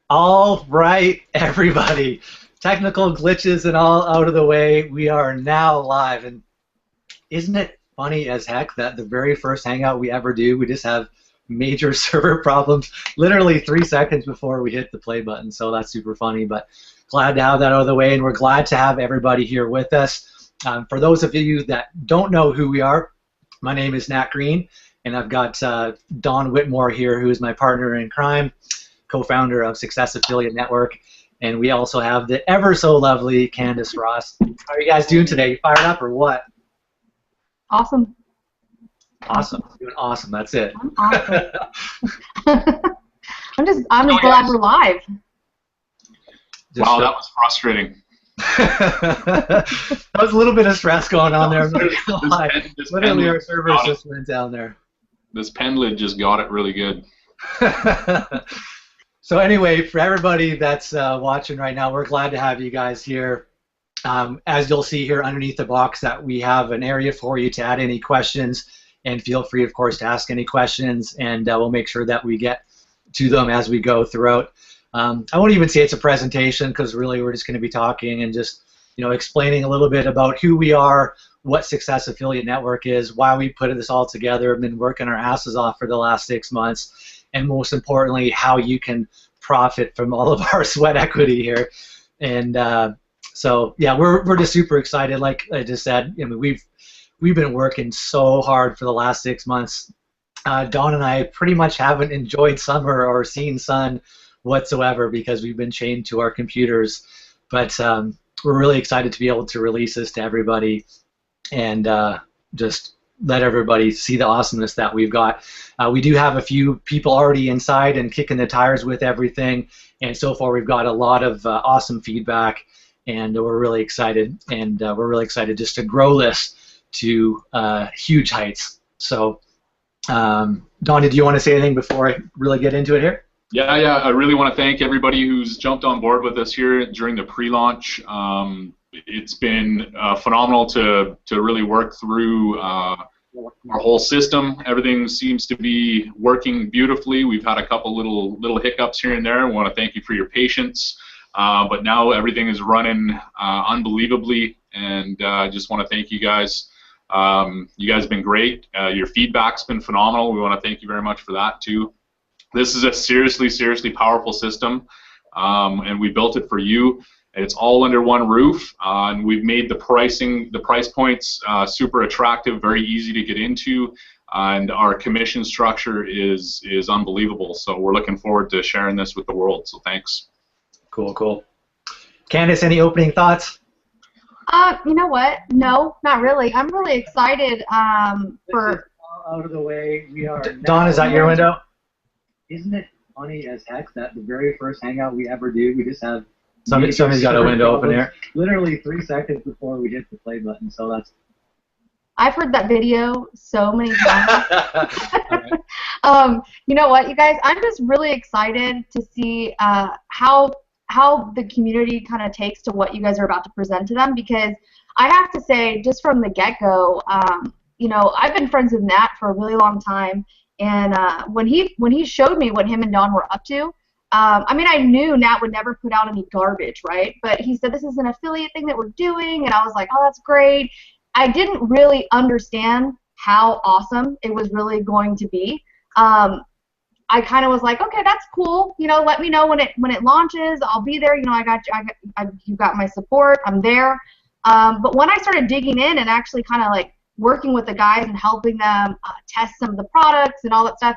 All right, everybody. Technical glitches and all out of the way. We are now live, and isn't it funny as heck that the very first Hangout we ever do, we just have major server problems literally 3 seconds before we hit the play button. So that's super funny, but glad to have that out of the way, and we're glad to have everybody here with us. For those of you that don't know who we are, my name is Nat Green, and I've got Don Whitmore here, who is my partner in crime, co-founder of Success Affiliate Network, and we also have the ever so lovely Candace Ross. How are you guys doing today? Fired up or what? Awesome. Awesome. Doing awesome. That's it. I'm awesome. I'm just glad we're live. Wow, that was frustrating. That was a little bit of stress going on there. Literally, our servers just went down there. This pen lid just got it really good. So anyway, for everybody that's watching right now, we're glad to have you guys here. As you'll see here underneath the box, that we have an area for you to add any questions, and feel free, of course, to ask any questions, and we'll make sure that we get to them as we go throughout. I won't even say it's a presentation, because really we're just going to be talking and just explaining a little bit about who we are, what Success Affiliate Network is, why we put this all together, and been working our asses off for the last 6 months. And most importantly, how you can profit from all of our sweat equity here. And so, yeah, we're just super excited. Like I just said, I mean, we've been working so hard for the last 6 months. Dawn and I pretty much haven't enjoyed summer or seen sun whatsoever because we've been chained to our computers. But we're really excited to be able to release this to everybody and just let everybody see the awesomeness that we've got. We do have a few people already inside and kicking the tires with everything, and so far we've got a lot of awesome feedback, and we're really excited, and we're really excited just to grow this to huge heights. So, Don, did you want to say anything before I really get into it here? Yeah, I really want to thank everybody who's jumped on board with us here during the pre-launch. It's been phenomenal to really work through our whole system. Everything seems to be working beautifully. We've had a couple little hiccups here and there. I want to thank you for your patience. But now everything is running unbelievably, and I just want to thank you guys. You guys have been great. Your feedback's been phenomenal. We want to thank you very much for that too. This is a seriously powerful system, and we built it for you. It's all under one roof, and we've made the price points super attractive, very easy to get into, and our commission structure is unbelievable. So we're looking forward to sharing this with the world. So thanks. Cool. Candace, any opening thoughts? You know what? No, not really. I'm really excited for. Out of the way, we are. Dawn, is that your window? Isn't it funny as heck that the very first Hangout we ever do, we just have. Somebody's got a window open here. Literally 3 seconds before we hit the play button, so that's. I've heard that video so many times. You know what, you guys? I'm just really excited to see how the community kind of takes to what you guys are about to present to them, because I have to say, just from the get-go, I've been friends with Nat for a really long time, and when he showed me what him and Don were up to. I mean, I knew Nat would never put out any garbage, right? But he said, this is an affiliate thing that we're doing, and I was like, oh, that's great. I didn't really understand how awesome it was really going to be. I kind of was like, okay, that's cool. Let me know when it launches. I'll be there. You got my support. I'm there. But when I started digging in and actually kind of like working with the guys and helping them test some of the products and all that stuff,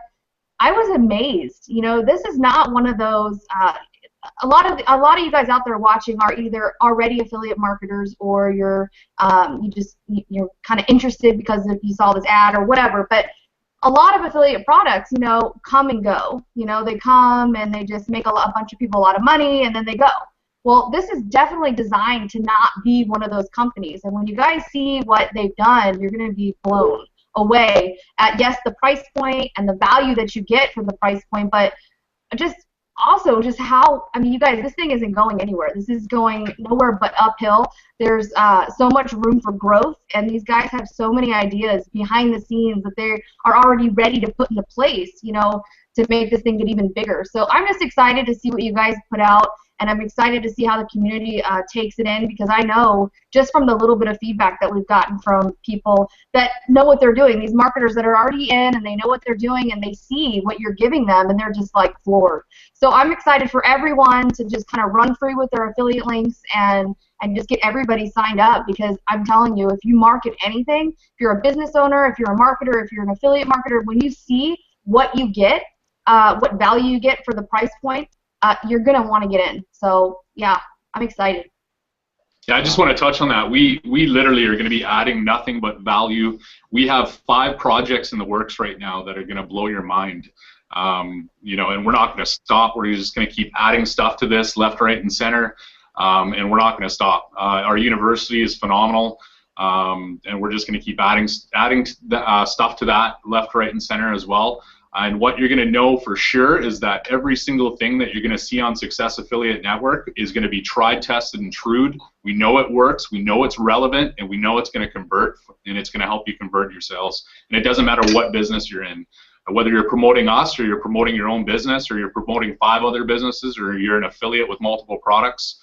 I was amazed. This is not one of those. A lot of you guys out there watching are either already affiliate marketers, or you're kind of interested because you saw this ad or whatever. But a lot of affiliate products, come and go. They come and they just make a bunch of people a lot of money, and then they go. Well, this is definitely designed to not be one of those companies. And when you guys see what they've done, you're going to be blown away at, yes, the price point and the value that you get for the price point, but just how, I mean, you guys, this thing isn't going anywhere. This is going nowhere but uphill. There's so much room for growth, and these guys have so many ideas behind the scenes that they are already ready to put into place. to make this thing get even bigger. So I'm just excited to see what you guys put out, and I'm excited to see how the community takes it in, because I know just from the little bit of feedback that we've gotten from people that know what they're doing, these marketers that are already in and they know what they're doing and they see what you're giving them and they're just like floored. So I'm excited for everyone to just kind of run free with their affiliate links and just get everybody signed up, because I'm telling you, if you market anything, if you're a business owner, if you're a marketer, if you're an affiliate marketer, when you see what you get, what value you get for the price point, you're going to want to get in. So, yeah, I'm excited. Yeah, I just want to touch on that. We literally are going to be adding nothing but value. We have 5 projects in the works right now that are going to blow your mind. You know, and we're not going to stop. We're just going to keep adding stuff to this left, right, and center. And we're not going to stop. Our university is phenomenal, and we're just going to keep adding stuff to that left, right, and center as well. And what you're going to know for sure is that every single thing that you're going to see on Success Affiliate Network is going to be tried, tested, and trued. We know it works, we know it's relevant, and we know it's going to convert, and it's going to help you convert your sales. And it doesn't matter what business you're in. Whether you're promoting us, or you're promoting your own business, or you're promoting 5 other businesses, or you're an affiliate with multiple products,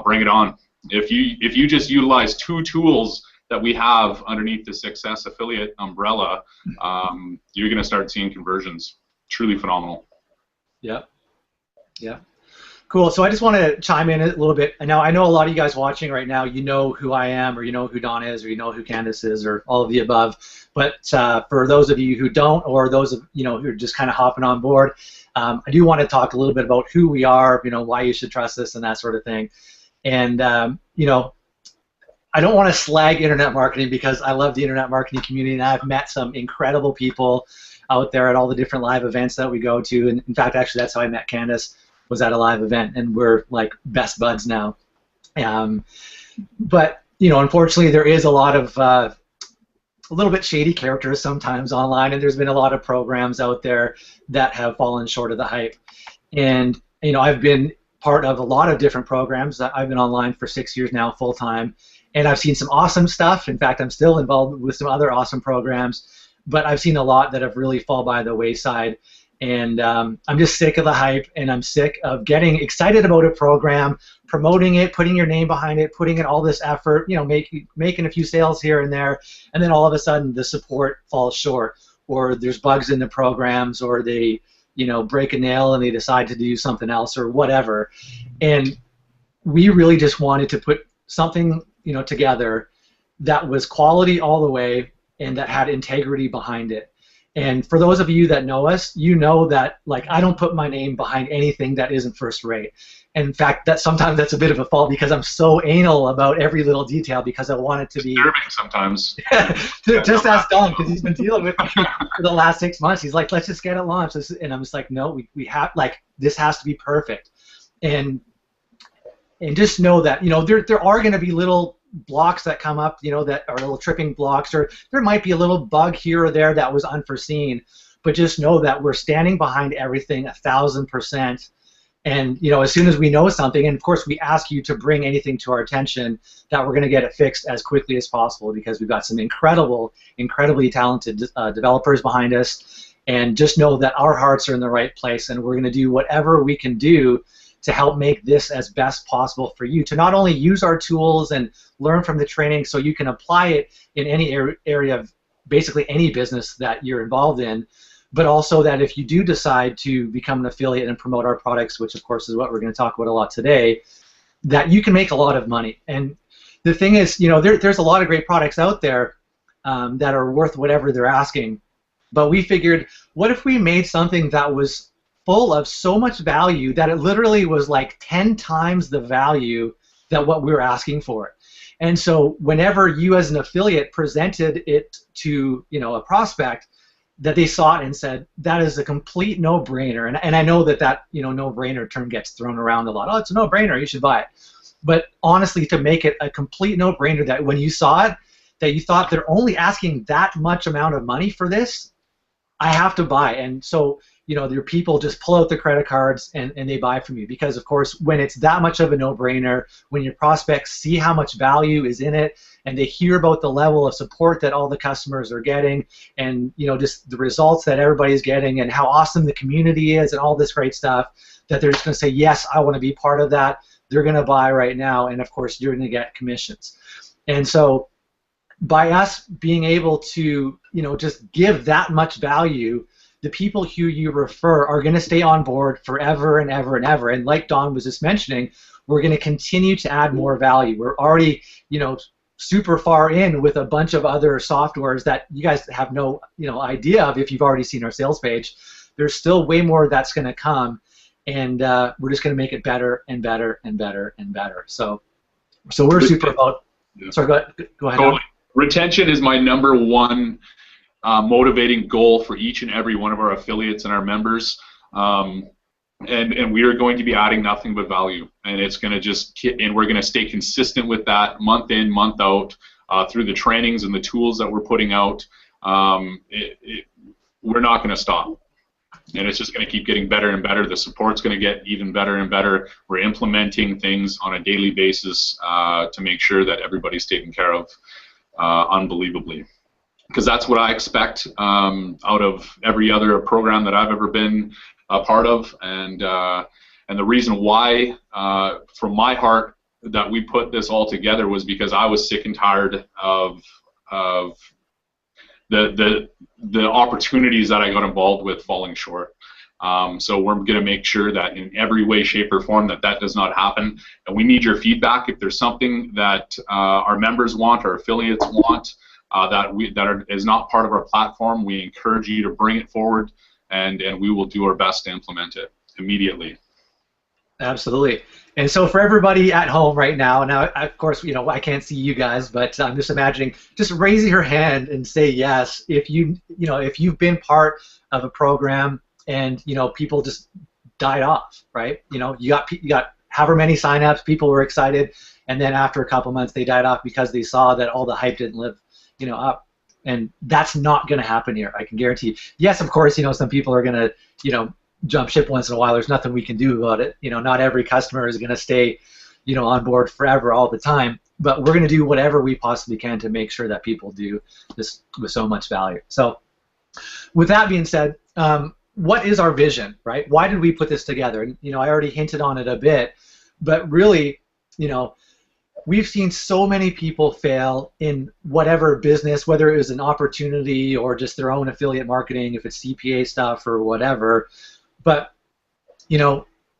bring it on. If you just utilize 2 tools that we have underneath the Success Affiliate umbrella, you're going to start seeing conversions. Truly phenomenal. Yep. Yeah. Cool. So I just want to chime in a little bit. Now, I know a lot of you guys watching right now, you know who I am, or you know who Don is, or you know who Candace is, or all of the above. But for those of you who don't, or those of who are just kind of hopping on board, I do want to talk a little bit about who we are, why you should trust us, and that sort of thing. And I don't want to slag internet marketing, because I love the internet marketing community, and I've met some incredible people out there at all the different live events that we go to. And in fact, actually, that's how I met Candace, was at a live event, and we're like best buds now. But unfortunately, there is a lot of a little bit shady characters sometimes online, and there's been a lot of programs out there that have fallen short of the hype. And I've been part of a lot of different programs. I've been online for 6 years now, full time, and I've seen some awesome stuff. In fact, I'm still involved with some other awesome programs, but I've seen a lot that have really fall by the wayside. And I'm just sick of the hype, and I'm sick of getting excited about a program, promoting it, putting your name behind it, putting in all this effort, making a few sales here and there, and then all of a sudden the support falls short, or there's bugs in the programs, or they break a nail and they decide to do something else, or whatever. And we really just wanted to put something together that was quality all the way and that had integrity behind it. And for those of you that know us, you know that I don't put my name behind anything that isn't first rate. And in fact, sometimes that's a bit of a fault, because I'm so anal about every little detail, because I want it to be disturbing sometimes. Just ask Don, because he's been dealing with me for the last 6 months. He's like, let's just get it launched, and I'm just like, no, we have this has to be perfect. And just know that there are going to be little blocks that come up, that are little tripping blocks, or there might be a little bug here or there that was unforeseen. But just know that we're standing behind everything 1,000%. And as soon as we know something, and of course we ask you to bring anything to our attention, that we're going to get it fixed as quickly as possible, because we've got some incredibly talented developers behind us. And just know that our hearts are in the right place, and we're going to do whatever we can do to help make this as best possible for you, to not only use our tools and learn from the training so you can apply it in any area of basically any business that you're involved in, but also that if you do decide to become an affiliate and promote our products, which of course is what we're going to talk about a lot today, that you can make a lot of money. And the thing is, there's a lot of great products out there that are worth whatever they're asking, but we figured, what if we made something that was full of so much value that it literally was like 10 times the value that what we were asking for. And so whenever you as an affiliate presented it to a prospect, that they saw it and said, that is a complete no-brainer. And I know that no-brainer term gets thrown around a lot. Oh, it's a no-brainer, you should buy it. But honestly, to make it a complete no-brainer, that when you saw it, that you thought they're only asking that much amount of money for this, I have to buy. And so your people just pull out the credit cards and they buy from you, because of course when it's that much of a no-brainer, when your prospects see how much value is in it and they hear about the level of support that all the customers are getting, and just the results that everybody's getting and how awesome the community is and all this great stuff, that they're just going to say, yes, I want to be part of that. They're going to buy right now, and of course you're going to get commissions. And so by us being able to just give that much value, the people who you refer are going to stay on board forever and ever and ever. And like Don was just mentioning, we're going to continue to add more value. We're already, super far in with a bunch of other softwares that you guys have no, idea of if you've already seen our sales page. There's still way more that's going to come, and we're just going to make it better and better and better and better. So we're super about. Yeah. Sorry, go ahead. Totally. Retention is my number one motivating goal for each and every one of our affiliates and our members, and we are going to be adding nothing but value, and it's going to and we're going to stay consistent with that month in, month out, through the trainings and the tools that we're putting out. We're not going to stop, and it's just going to keep getting better and better. The support's going to get even better and better. We're implementing things on a daily basis to make sure that everybody's taken care of unbelievably. Because that's what I expect out of every other program that I've ever been a part of, and the reason why, from my heart, that we put this all together was because I was sick and tired of the opportunities that I got involved with falling short. So we're going to make sure that in every way, shape, or form that does not happen. And we need your feedback. If there's something that our members want, our affiliates want, is not part of our platform, we encourage you to bring it forward, and we will do our best to implement it immediately. Absolutely. And so for everybody at home right now, of course, I can't see you guys, but I'm just imagining, just raise your hand and say yes if if you've been part of a program and people just died off, right? You got however many signups, people were excited, and then after a couple months they died off because they saw that all the hype didn't live up, and that's not going to happen here. I can guarantee you. Yes, of course, some people are going to, jump ship once in a while. There's nothing we can do about it. Not every customer is going to stay, on board forever all the time. But we're going to do whatever we possibly can to make sure that people do this with so much value. So, with that being said, what is our vision, right? Why did we put this together? And I already hinted on it a bit, but really, we've seen so many people fail in whatever business, whether it was an opportunity or just their own affiliate marketing, if it's CPA stuff or whatever. But,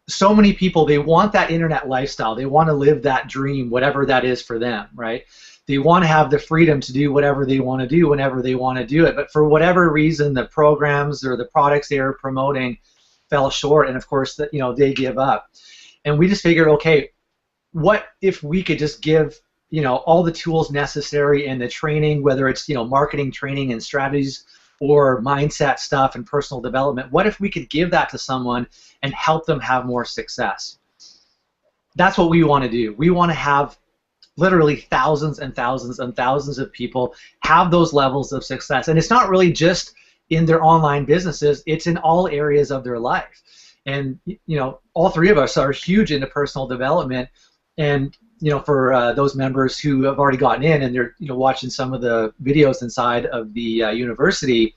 so many people, they want that internet lifestyle. They want to live that dream, whatever that is for them, right? They want to have the freedom to do whatever they want to do whenever they want to do it. But for whatever reason, the programs or the products they are promoting fell short, and of course, they give up. And we just figured, okay, what if we could just give all the tools necessary and the training, whether it's marketing training and strategies or mindset stuff and personal development, what if we could give that to someone and help them have more success? That's what we want to do. We want to have literally thousands and thousands and thousands of people have those levels of success. And it's not really just in their online businesses, it's in all areas of their life. And all three of us are huge into personal development. And for those members who have already gotten in and they're watching some of the videos inside of the university,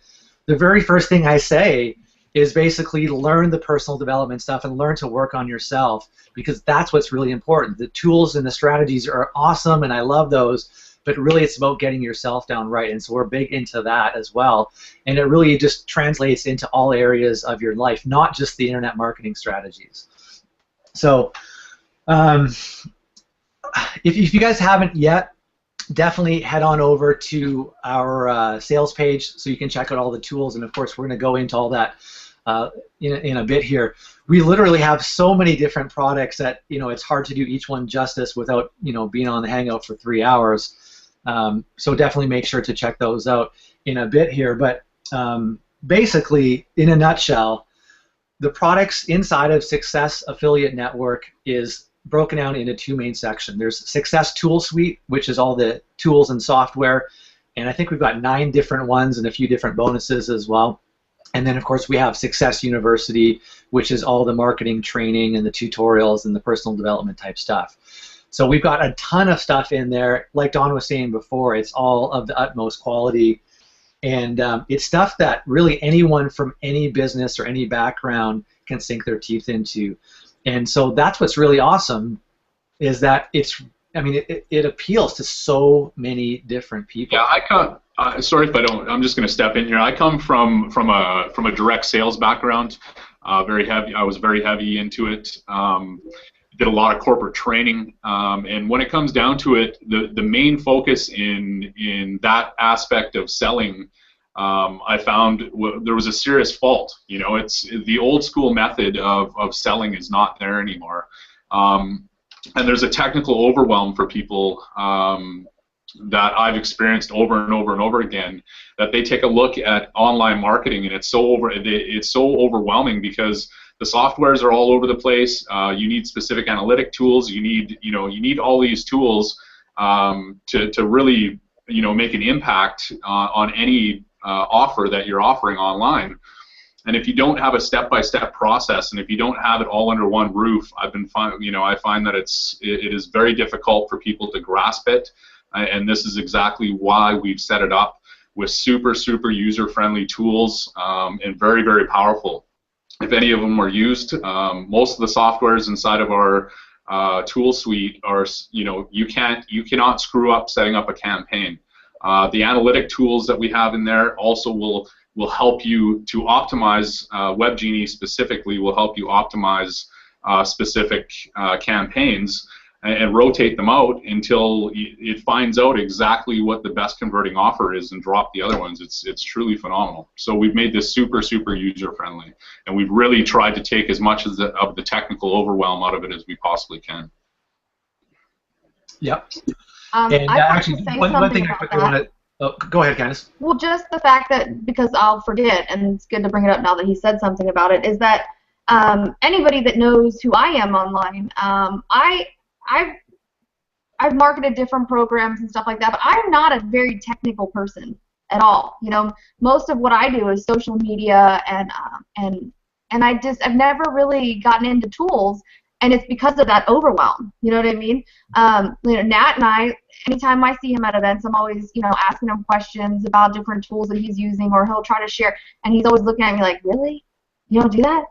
the very first thing I say is basically learn the personal development stuff and learn to work on yourself, because that's what's really important. The tools and the strategies are awesome, and I love those, but really it's about getting yourself down right, and so we're big into that as well. And it really just translates into all areas of your life, not just the internet marketing strategies. So if you guys haven't yet, definitely head on over to our sales page so you can check out all the tools, and of course we're going to go into all that in a bit here. We literally have so many different products that it's hard to do each one justice without being on the Hangout for 3 hours. So definitely make sure to check those out in a bit here. But basically, in a nutshell, the products inside of Success Affiliate Network is broken down into two main sections. There's Success Tool Suite, which is all the tools and software, and I think we've got 9 different ones and a few different bonuses as well. And then, of course, we have Success University, which is all the marketing training and the tutorials and the personal development type stuff. So we've got a ton of stuff in there. Like Don was saying before, it's all of the utmost quality. And it's stuff that really anyone from any business or any background can sink their teeth into. And so that's what's really awesome, is that it appeals to so many different people. Yeah, I come. Sorry if I don't. I'm just going to step in here. I come from a direct sales background. Very heavy. I was very heavy into it. Did a lot of corporate training, and when it comes down to it, the main focus in that aspect of selling, I found there was a serious fault. You know, it's the old school method of selling is not there anymore, and there's a technical overwhelm for people that I've experienced over and over and over again. That they take a look at online marketing, and it's so overwhelming because the softwares are all over the place. You need specific analytic tools. You need all these tools to really make an impact on any offer that you're offering online. And if you don't have a step-by-step process, and if you don't have it all under one roof, I find that it is very difficult for people to grasp it. And this is exactly why we've set it up with super user-friendly tools and very, very powerful. If any of them are used, most of the softwares inside of our tool suite are, you cannot screw up setting up a campaign. The analytic tools that we have in there also will help you to optimize. WebGenie specifically will help you optimize specific campaigns and rotate them out until it finds out exactly what the best converting offer is and drop the other ones. It's truly phenomenal. So we've made this super user friendly, and we've really tried to take as much of the technical overwhelm out of it as we possibly can. Yep. And actually, one thing I quickly want to go ahead, Candice. Well, just the fact that, because I'll forget, and it's good to bring it up now that he said something about it, is that anybody that knows who I am online, I've marketed different programs and stuff like that, but I'm not a very technical person at all. You know, most of what I do is social media, and I've never really gotten into tools, and it's because of that overwhelm. You know what I mean? Nat and I, anytime I see him at events, I'm always, asking him questions about different tools that he's using, or he'll try to share, and he's always looking at me like, really? You don't do that?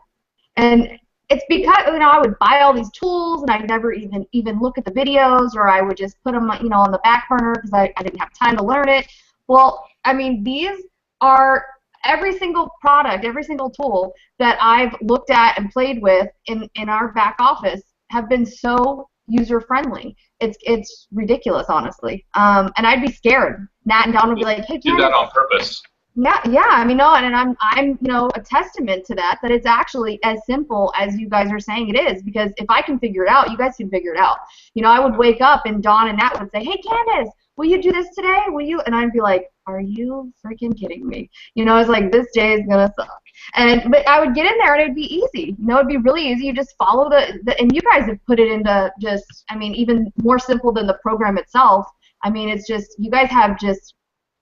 And it's because I would buy all these tools, and I'd never even look at the videos, or I would just put them on the back burner because I didn't have time to learn it. Well, I mean, these are every single product, every single tool that I've looked at and played with in our back office have been so user friendly. It's ridiculous, honestly. And I'd be scared. Nat and Don would be like, "Hey, did that on purpose." Yeah. I mean, no, and I'm a testament to that it's actually as simple as you guys are saying it is, because if I can figure it out, you guys can figure it out. I would wake up and Dawn and Nat would say, "Hey, Candice, will you do this today? Will you?" And I'd be like, "Are you freaking kidding me?" It's like, this day is gonna suck. But I would get in there and it'd be easy. It'd be really easy. You just follow and you guys have put it into just, even more simple than the program itself. It's just, you guys have just,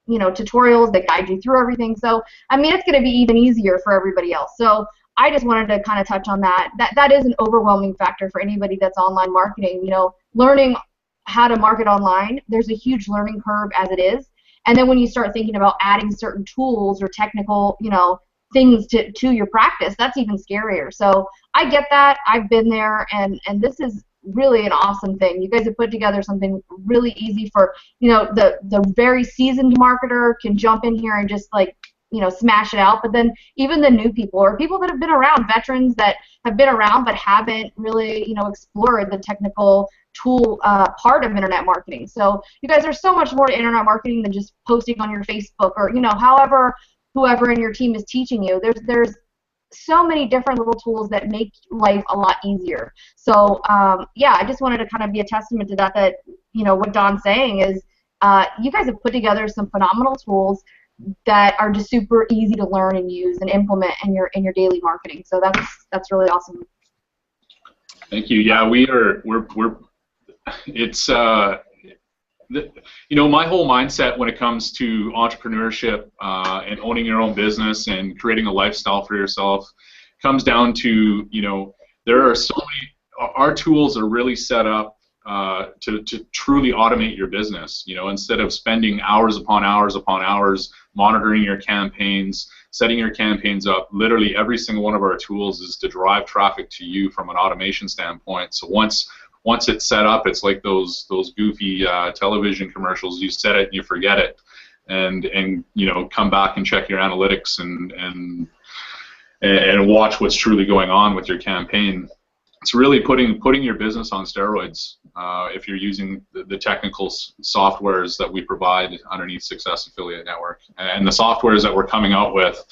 tutorials that guide you through everything. So, it's going to be even easier for everybody else. So, I just wanted to kind of touch on that. That is an overwhelming factor for anybody that's online marketing. Learning how to market online, there's a huge learning curve as it is. And then when you start thinking about adding certain tools or technical, things to your practice, that's even scarier. So, I get that. I've been there, and this is really an awesome thing. You guys have put together something really easy for, the very seasoned marketer can jump in here and just smash it out. But then even the new people, or people that have been around, veterans that have been around but haven't really, explored the technical tool part of internet marketing. So you guys are so much more to internet marketing than just posting on your Facebook, or, however, whoever in your team is teaching you. There's so many different little tools that make life a lot easier. So yeah, I just wanted to kind of be a testament to that what Don's saying is you guys have put together some phenomenal tools that are just super easy to learn and use and implement in your daily marketing. So that's really awesome. Thank you. Yeah, we're it's My whole mindset when it comes to entrepreneurship and owning your own business and creating a lifestyle for yourself comes down to, there are so many, our tools are really set up to truly automate your business, instead of spending hours upon hours upon hours monitoring your campaigns, setting your campaigns up. Literally every single one of our tools is to drive traffic to you from an automation standpoint. So once it's set up, it's like those goofy television commercials. You set it and you forget it, and come back and check your analytics and watch what's truly going on with your campaign. It's really putting your business on steroids if you're using the technical softwares that we provide underneath Success Affiliate Network, and the softwares that we're coming out with.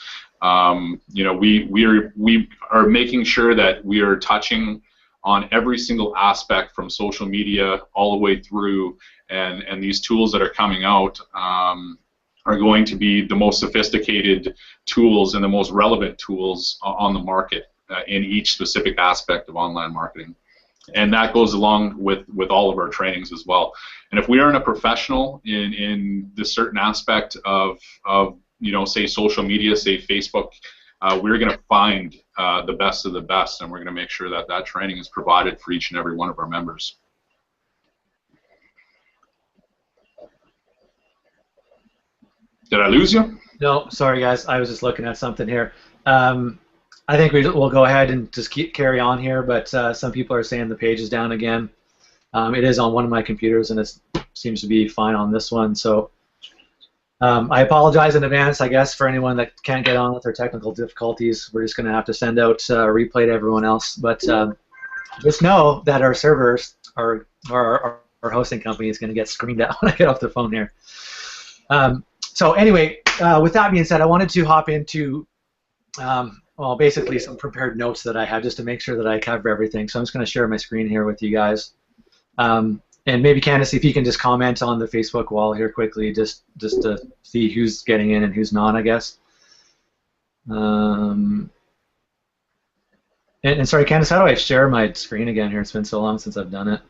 We are making sure that we are touching on every single aspect from social media all the way through, and these tools that are coming out are going to be the most sophisticated tools and the most relevant tools on the market in each specific aspect of online marketing. And that goes along with all of our trainings as well. And if we aren't a professional in this certain aspect of say social media, say Facebook, we're going to find the best of the best, and we're going to make sure that training is provided for each and every one of our members. Did I lose you? No, sorry guys, I was just looking at something here. I think we'll go ahead and just carry on here, but some people are saying the page is down again. It is on one of my computers, and it seems to be fine on this one. So I apologize in advance, I guess, for anyone that can't get on with their technical difficulties. We're just going to have to send out a replay to everyone else. But just know that our servers, our hosting company, is going to get screamed at when I get off the phone here. So anyway, with that being said, I wanted to hop into well, basically some prepared notes that I had just to make sure that I cover everything. So I'm just going to share my screen here with you guys. And maybe Candace, if you can just comment on the Facebook wall here quickly, just to see who's getting in and who's not, I guess. And sorry, Candace, how do I share my screen again here? It's been so long since I've done it.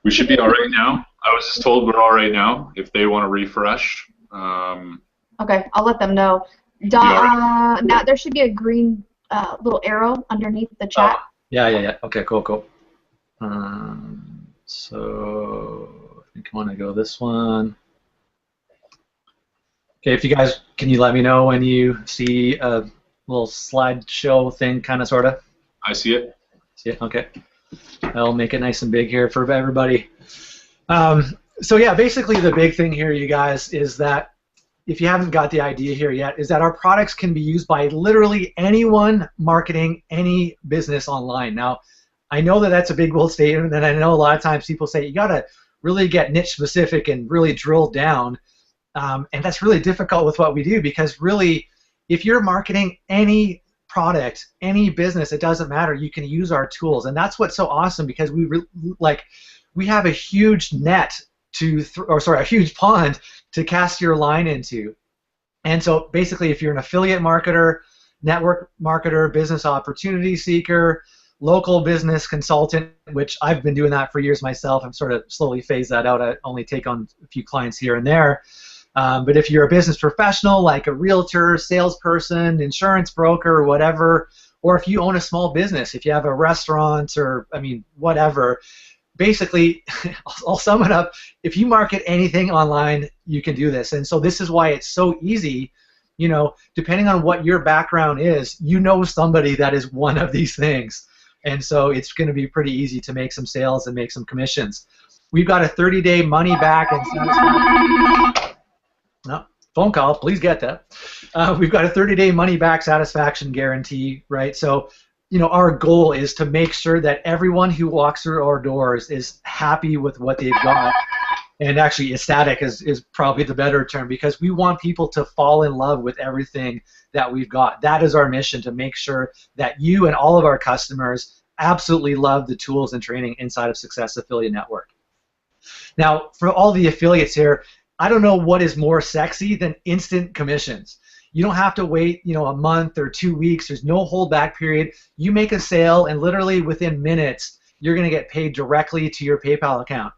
We should be all right now. I was just told we're all right now. If they want to refresh. Okay, I'll let them know. Now there should be a green little arrow underneath the chat. Yeah. Okay, cool. So I think I want to go this one. Okay, if you guys, can you let me know when you see a little slideshow thing, kind of, sort of? I see it. See it? Okay. I'll make it nice and big here for everybody. So yeah, basically the big thing here, you guys, is that if you haven't got the idea here yet, is that our products can be used by literally anyone marketing any business online. Now, I know that that's a big bold statement, and I know a lot of times people say you got to really get niche specific and really drill down, and that's really difficult with what we do, because really, if you're marketing any product, any business, it doesn't matter. You can use our tools, and that's what's so awesome, because we have a huge net a huge pond to cast your line into. And so basically, if you're an affiliate marketer, network marketer, business opportunity seeker, local business consultant, which I've been doing that for years myself, I'm sort of slowly phased that out. I only take on a few clients here and there. But if you're a business professional, like a realtor, salesperson, insurance broker, or whatever, or if you own a small business, if you have a restaurant, or whatever, basically, I'll sum it up. If you market anything online, you can do this. And so this is why it's so easy. Depending on what your background is, somebody that is one of these things. And so it's going to be pretty easy to make some sales and make some commissions. We've got a 30-day money back and satisfaction. No, phone call, please get that. We've got a 30-day money back satisfaction guarantee, right? So, our goal is to make sure that everyone who walks through our doors is happy with what they've got. And actually, ecstatic is probably the better term, because we want people to fall in love with everything that we've got. That is our mission, to make sure that you and all of our customers absolutely love the tools and training inside of Success Affiliate Network. Now, for all the affiliates here, I don't know what is more sexy than instant commissions. You don't have to wait, a month or 2 weeks. There's no holdback period. You make a sale, and literally within minutes, you're going to get paid directly to your PayPal account.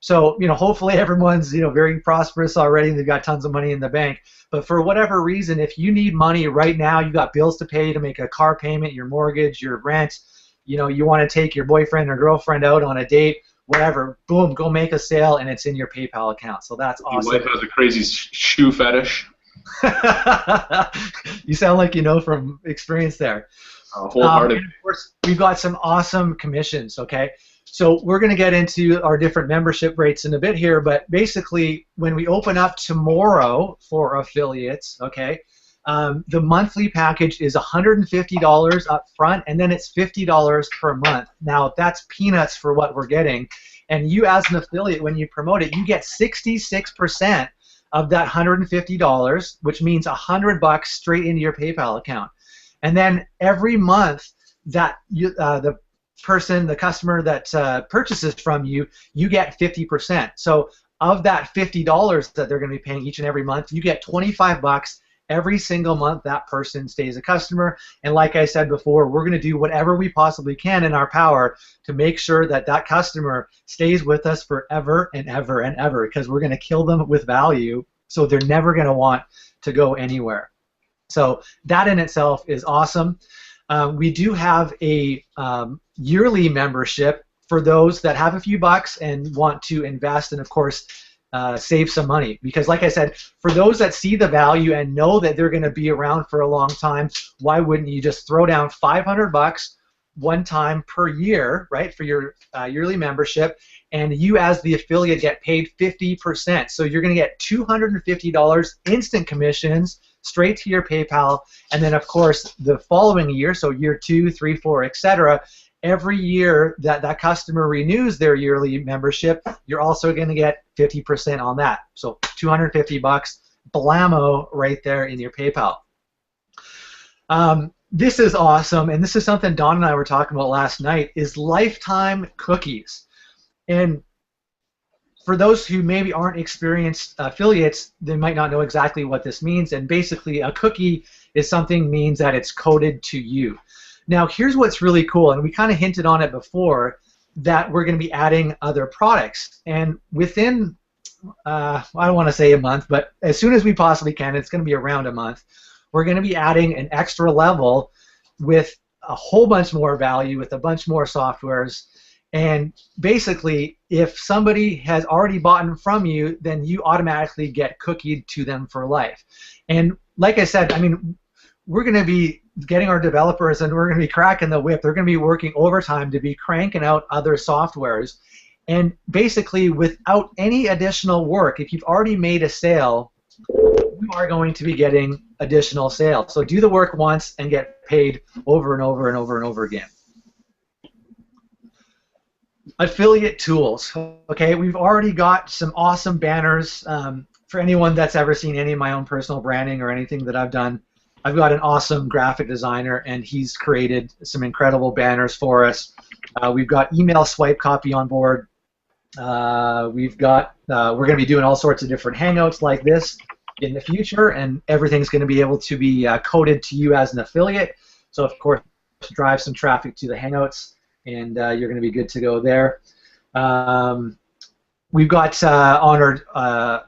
So, hopefully everyone's, very prosperous already. They've got tons of money in the bank. But for whatever reason, if you need money right now, you got bills to pay to make a car payment, your mortgage, your rent, you want to take your boyfriend or girlfriend out on a date, whatever, boom, go make a sale, and it's in your PayPal account. So that's awesome. Your wife has a crazy shoe fetish. You sound like you know from experience there. Wholehearted. And of course, we've got some awesome commissions, okay? So we're going to get into our different membership rates in a bit here, but basically when we open up tomorrow for affiliates, okay, the monthly package is $150 up front, and then it's $50 per month. Now, that's peanuts for what we're getting. And you as an affiliate, when you promote it, you get 66% of that $150, which means $100 straight into your PayPal account. And then every month that the customer that purchases from you, you get 50%. So of that $50 that they're going to be paying each and every month, you get $25 every single month that person stays a customer. And like I said before, we're going to do whatever we possibly can in our power to make sure that that customer stays with us forever and ever and ever, because we're going to kill them with value, so they're never going to want to go anywhere. So that in itself is awesome. We do have a yearly membership for those that have a few bucks and want to invest and, of course, save some money. Because like I said, for those that see the value and know that they're going to be around for a long time, why wouldn't you just throw down $500 one time per year, right, for your yearly membership, and you as the affiliate get paid 50%. So you're going to get $250 instant commissions straight to your PayPal, and then of course the following year, so year 2, 3, 4, etc., every year that that customer renews their yearly membership, you're also going to get 50% on that. So $250, blammo, right there in your PayPal. This is awesome, and this is something Don and I were talking about last night, is lifetime cookies. And for those who maybe aren't experienced affiliates, they might not know exactly what this means. And basically, a cookie is something means that it's coded to you. Now, here's what's really cool, and we kind of hinted on it before, that we're going to be adding other products. And within, I don't want to say a month, but as soon as we possibly can, it's going to be around a month, we're going to be adding an extra level with a whole bunch more value, with a bunch more softwares. And basically, if somebody has already bought from you, then you automatically get cookied to them for life. And like I said, I mean, we're going to be getting our developers, and we're going to be cracking the whip. They're going to be working overtime to be cranking out other softwares. And basically, without any additional work, if you've already made a sale, you are going to be getting additional sales. So do the work once and get paid over and over and over and over again. Affiliate tools. Okay, we've already got some awesome banners. For anyone that's ever seen any of my own personal branding or anything that I've done, I've got an awesome graphic designer, and he's created some incredible banners for us. We've got email swipe copy on board. We're going to be doing all sorts of different Hangouts like this in the future, and everything's going to be able to be coded to you as an affiliate. So of course, drive some traffic to the Hangouts, and you're going to be good to go there. We've got on our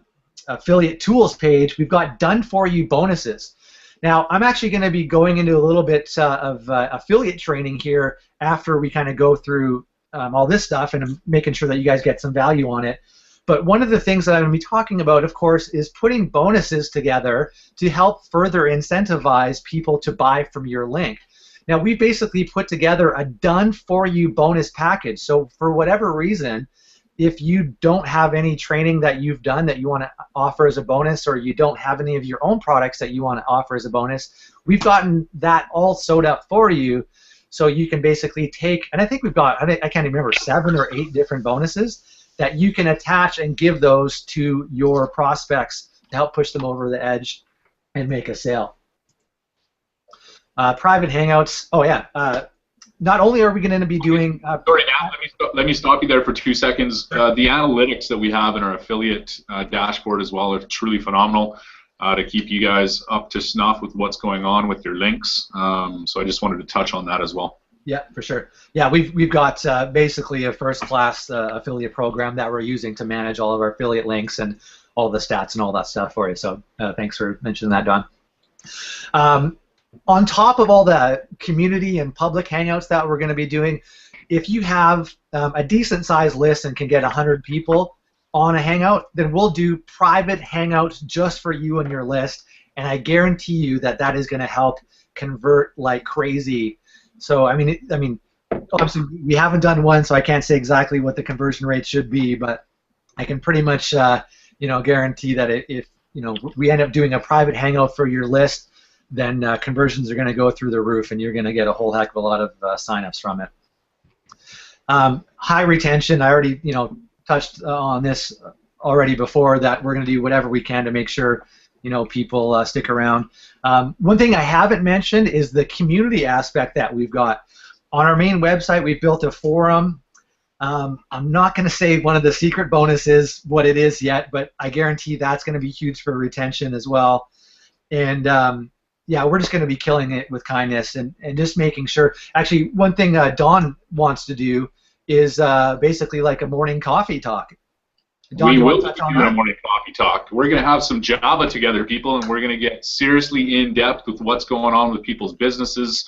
affiliate tools page, we've got done for you bonuses. Now, I'm actually going to be going into a little bit of affiliate training here after we kind of go through all this stuff, and I'm making sure that you guys get some value on it. But one of the things that I'm going to be talking about, of course, is putting bonuses together to help further incentivize people to buy from your link. Now, we basically put together a done-for-you bonus package. So for whatever reason, if you don't have any training that you've done that you want to offer as a bonus, or you don't have any of your own products that you want to offer as a bonus, we've gotten that all sewed up for you, so you can basically take, and I think we've got, I can't even remember, 7 or 8 different bonuses that you can attach and give those to your prospects to help push them over the edge and make a sale. Private Hangouts. Oh yeah. Not only are we going to be doing. Sorry, now let me stop you there for 2 seconds. The analytics that we have in our affiliate dashboard as well are truly phenomenal to keep you guys up to snuff with what's going on with your links. So I just wanted to touch on that as well. Yeah, for sure. Yeah, we've got basically a first-class affiliate program that we're using to manage all of our affiliate links and all the stats and all that stuff for you. So thanks for mentioning that, Don. On top of all the community and public hangouts that we're going to be doing, if you have a decent-sized list and can get 100 people on a hangout, then we'll do private hangouts just for you and your list, and I guarantee you that that is going to help convert like crazy. So I mean, obviously we haven't done one, so I can't say exactly what the conversion rate should be, but I can pretty much guarantee that if we end up doing a private hangout for your list, then conversions are going to go through the roof, and you're going to get a whole heck of a lot of signups from it. High retention. I already touched on this already before, that we're going to do whatever we can to make sure people stick around. One thing I haven't mentioned is the community aspect that we've got. On our main website, we've built a forum. I'm not going to say one of the secret bonuses what it is yet, but I guarantee that's going to be huge for retention as well. And yeah, we're just going to be killing it with kindness and just making sure. Actually, one thing Don wants to do is basically like a morning coffee talk. Don, we will be doing a morning coffee talk. We're going to have some Java together, people, and we're going to get seriously in depth with what's going on with people's businesses,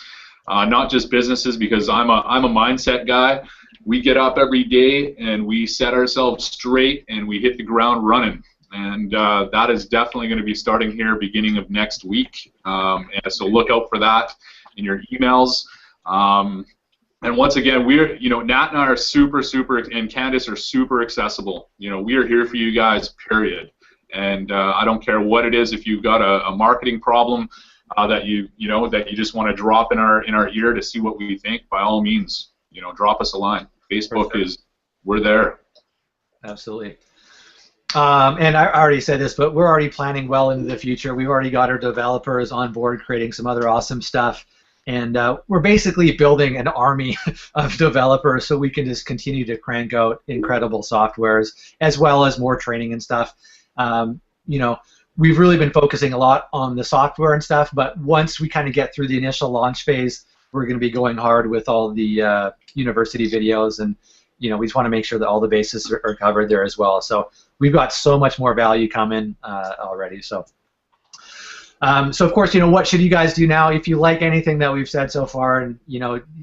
not just businesses, because I'm a mindset guy. We get up every day and we set ourselves straight and we hit the ground running. And that is definitely going to be starting here beginning of next week. And so look out for that in your emails. And once again, we're, Nat and I are super, and Candace are super accessible. We are here for you guys, period. And I don't care what it is. If you've got a marketing problem that you just want to drop in our ear to see what we think, by all means, drop us a line. Facebook we're there. Absolutely. And I already said this, but we're already planning well into the future. We've already got our developers on board creating some other awesome stuff. And we're basically building an army of developers so we can just continue to crank out incredible softwares as well as more training and stuff. We've really been focusing a lot on the software and stuff, but once we kind of get through the initial launch phase, we're going to be going hard with all the university videos, and we just want to make sure that all the bases are covered there as well. So we've got so much more value coming already. So of course, what should you guys do now? If you like anything that we've said so far, and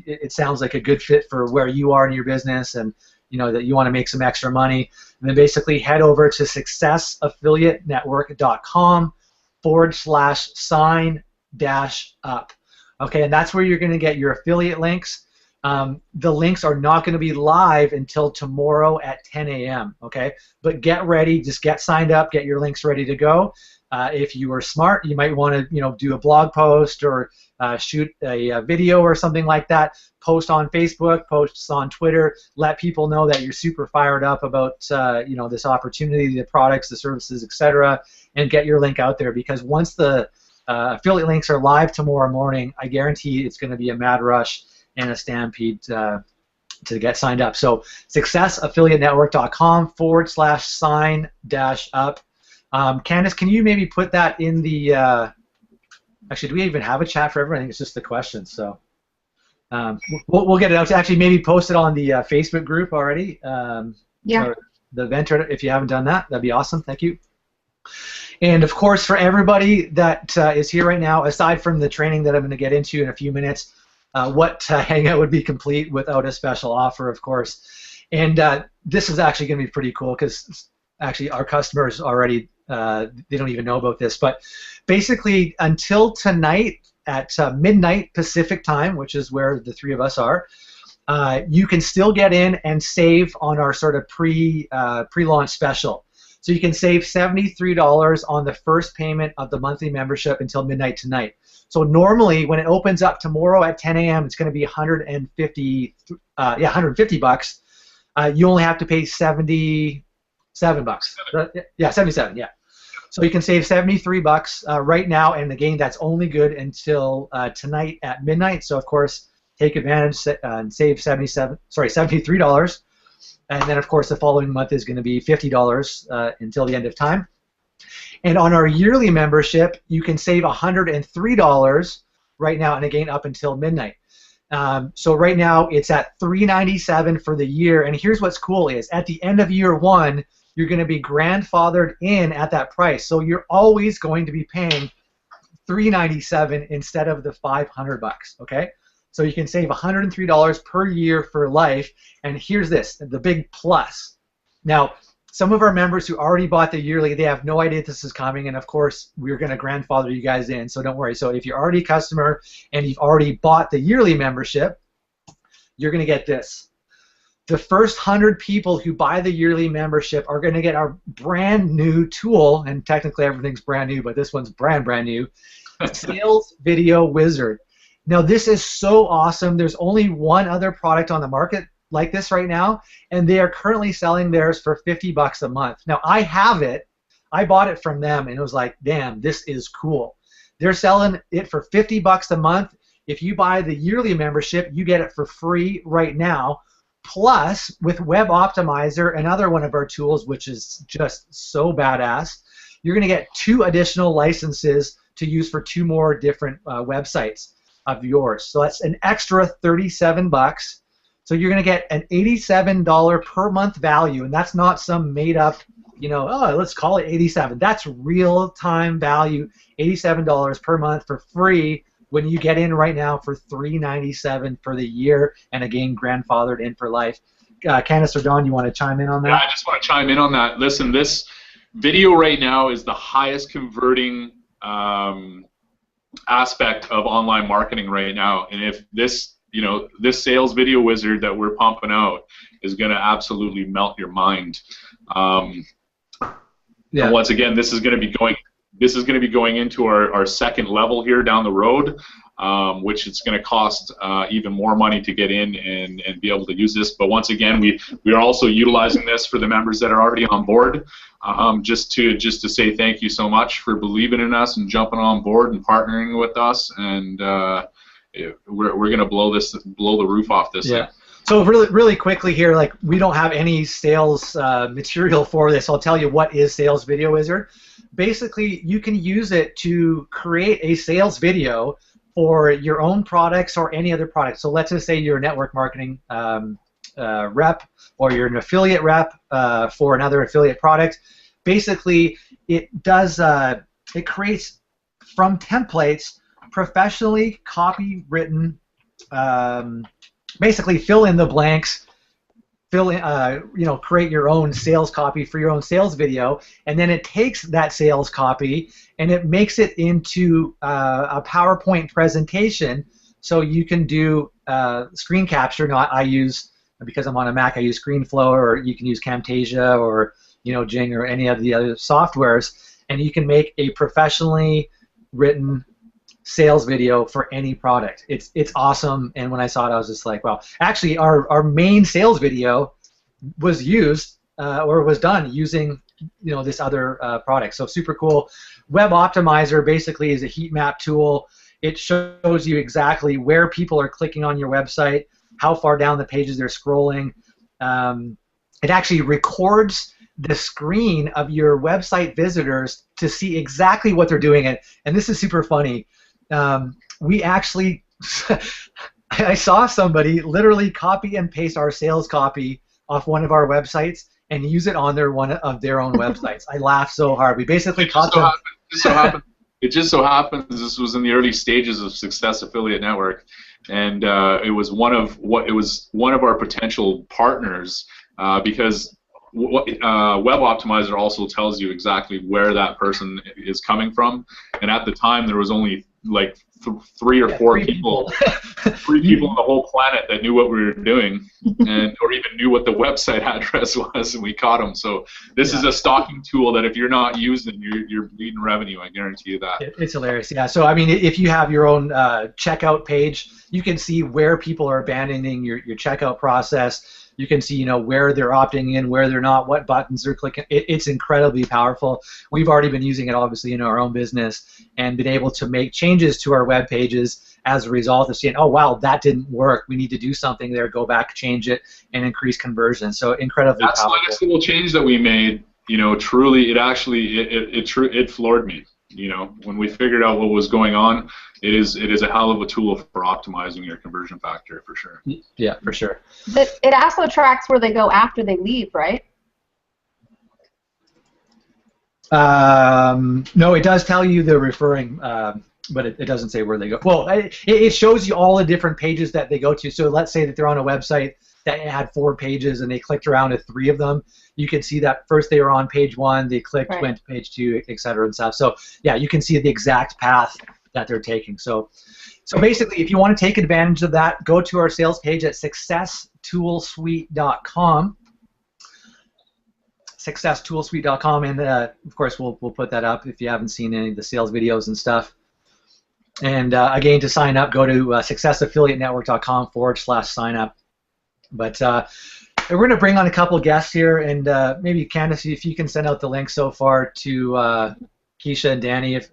it sounds like a good fit for where you are in your business, and that you want to make some extra money, then basically head over to successaffiliatenetwork.com/sign-up. Okay, and that's where you're going to get your affiliate links. The links are not going to be live until tomorrow at 10 a.m. Okay, but get ready, just get signed up, get your links ready to go. If you are smart, you might want to do a blog post or shoot a video or something like that. Post on Facebook, posts on Twitter. Let people know that you're super fired up about this opportunity, the products, the services, etc., and get your link out there, because once the affiliate links are live tomorrow morning, I guarantee it's going to be a mad rush and a stampede to get signed up. So successaffiliatenetwork.com/sign-up. Candace, can you maybe put that in the actually, do we even have a chat for everyone? I think it's just the questions. So we'll get it out. Actually, maybe post it on the Facebook group already. Yeah. The event, if you haven't done that, that'd be awesome. Thank you. And of course, for everybody that is here right now, aside from the training that I'm going to get into in a few minutes, what Hangout would be complete without a special offer, of course. And this is actually going to be pretty cool, because actually our customers already, they don't even know about this, but basically until tonight at midnight Pacific time, which is where the three of us are, you can still get in and save on our sort of pre-launch special. So you can save $73 on the first payment of the monthly membership until midnight tonight. So normally when it opens up tomorrow at 10 a.m., it's going to be $150 bucks. You only have to pay $77. Yeah, 77. Yeah. So you can save $73 right now, and again, that's only good until tonight at midnight. So of course, take advantage and save $73. And then, of course, the following month is going to be $50 until the end of time. And on our yearly membership, you can save $103 right now, and again, up until midnight. So right now it's at $397 for the year, and here's what's cool is at the end of year 1, you're going to be grandfathered in at that price. So you're always going to be paying $397 instead of the $500. Okay, so you can save $103 per year for life. And here's this, the big plus. Now, some of our members who already bought the yearly, they have no idea this is coming, and of course we're going to grandfather you guys in, so don't worry. So if you're already a customer and you've already bought the yearly membership, you're going to get this. The first 100 people who buy the yearly membership are going to get our brand new tool, and technically everything's brand new, but this one's brand new, Sales Video Wizard. Now this is so awesome. There's only one other product on the market like this right now, and they are currently selling theirs for $50 a month. Now I have it. I bought it from them, and it was like, damn, this is cool. They're selling it for $50 a month. If you buy the yearly membership, you get it for free right now. Plus, with Web Optimizer, another one of our tools, which is just so badass, you're going to get 2 additional licenses to use for 2 more different websites of yours. So that's an extra $37. So you're going to get an $87 per month value, and that's not some made-up, you know, oh, let's call it $87. That's real-time value, $87 per month for free when you get in right now for $397 for the year, and again, grandfathered in for life. Candace or Don, you want to chime in on that? Yeah, I just want to chime in on that. Listen, this video right now is the highest converting aspect of online marketing right now, and if this, you know, this sales video wizard that we're pumping out is going to absolutely melt your mind. Yeah. And once again, this is going to be going into our second level here down the road, which it's going to cost even more money to get in and be able to use this. But once again, we are also utilizing this for the members that are already on board, just to say thank you so much for believing in us and jumping on board and partnering with us. And we're going to blow the roof off this thing. So really quickly here, like we don't have any sales material for this. I'll tell you what is Sales Video Wizard. Basically, you can use it to create a sales video for your own products or any other product. So let's just say you're a network marketing rep, or you're an affiliate rep for another affiliate product. Basically, it does it creates from templates professionally copywritten. Basically, fill in the blanks. Fill in, create your own sales copy for your own sales video, and then it takes that sales copy and it makes it into a PowerPoint presentation, so you can do screen capture. Now, I use, because I'm on a Mac, I use ScreenFlow, or you can use Camtasia, or Jing, or any of the other softwares, and you can make a professionally written sales video for any product. It's awesome, and when I saw it, I was just like, wow. Actually, our main sales video was used or was done using this other product. So super cool. Web Optimizer basically is a heat map tool. It shows you exactly where people are clicking on your website, how far down the pages they're scrolling. It actually records the screen of your website visitors to see exactly what they're doing. And this is super funny. We actually, I saw somebody literally copy and paste our sales copy off one of our websites and use it on one of their own websites. I laughed so hard. We basically caught them. It just so happens this was in the early stages of Success Affiliate Network, and it was one of our potential partners, because Web Optimizer also tells you exactly where that person is coming from, and at the time there was only like three or four people, three people on the whole planet that knew what we were doing, or even knew what the website address was, and we caught them. So this is a stalking tool that if you're not using, you're bleeding revenue. I guarantee you that. It's hilarious. Yeah. So I mean, if you have your own checkout page, you can see where people are abandoning your checkout process. You can see, where they're opting in, where they're not, what buttons they're clicking. It's incredibly powerful. We've already been using it, obviously, in our own business, and been able to make changes to our web pages as a result of seeing, oh, wow, that didn't work. We need to do something there. Go back, change it, and increase conversion. So incredibly powerful. That's the little change that we made. Truly, it floored me. you know, when we figured out what was going on, it is a hell of a tool for optimizing your conversion factor for sure. Yeah, for sure. But it also tracks where they go after they leave, right? No, it does tell you they're referring, but it doesn't say where they go. Well, it shows you all the different pages that they go to. So let's say that they're on a website that had 4 pages and they clicked around to 3 of them. You can see that first they were on page 1, they clicked, Right. went to page 2, etc. and stuff. So yeah, you can see the exact path that they're taking. So basically, if you want to take advantage of that, go to our sales page at successtoolsuite.com. successtoolsuite.com, and of course we'll put that up if you haven't seen any of the sales videos and stuff. And again, to sign up, go to successaffiliatenetwork.com/sign up. But we're going to bring on a couple guests here, and maybe Candace, if you can send out the link so far to Keisha and Danny if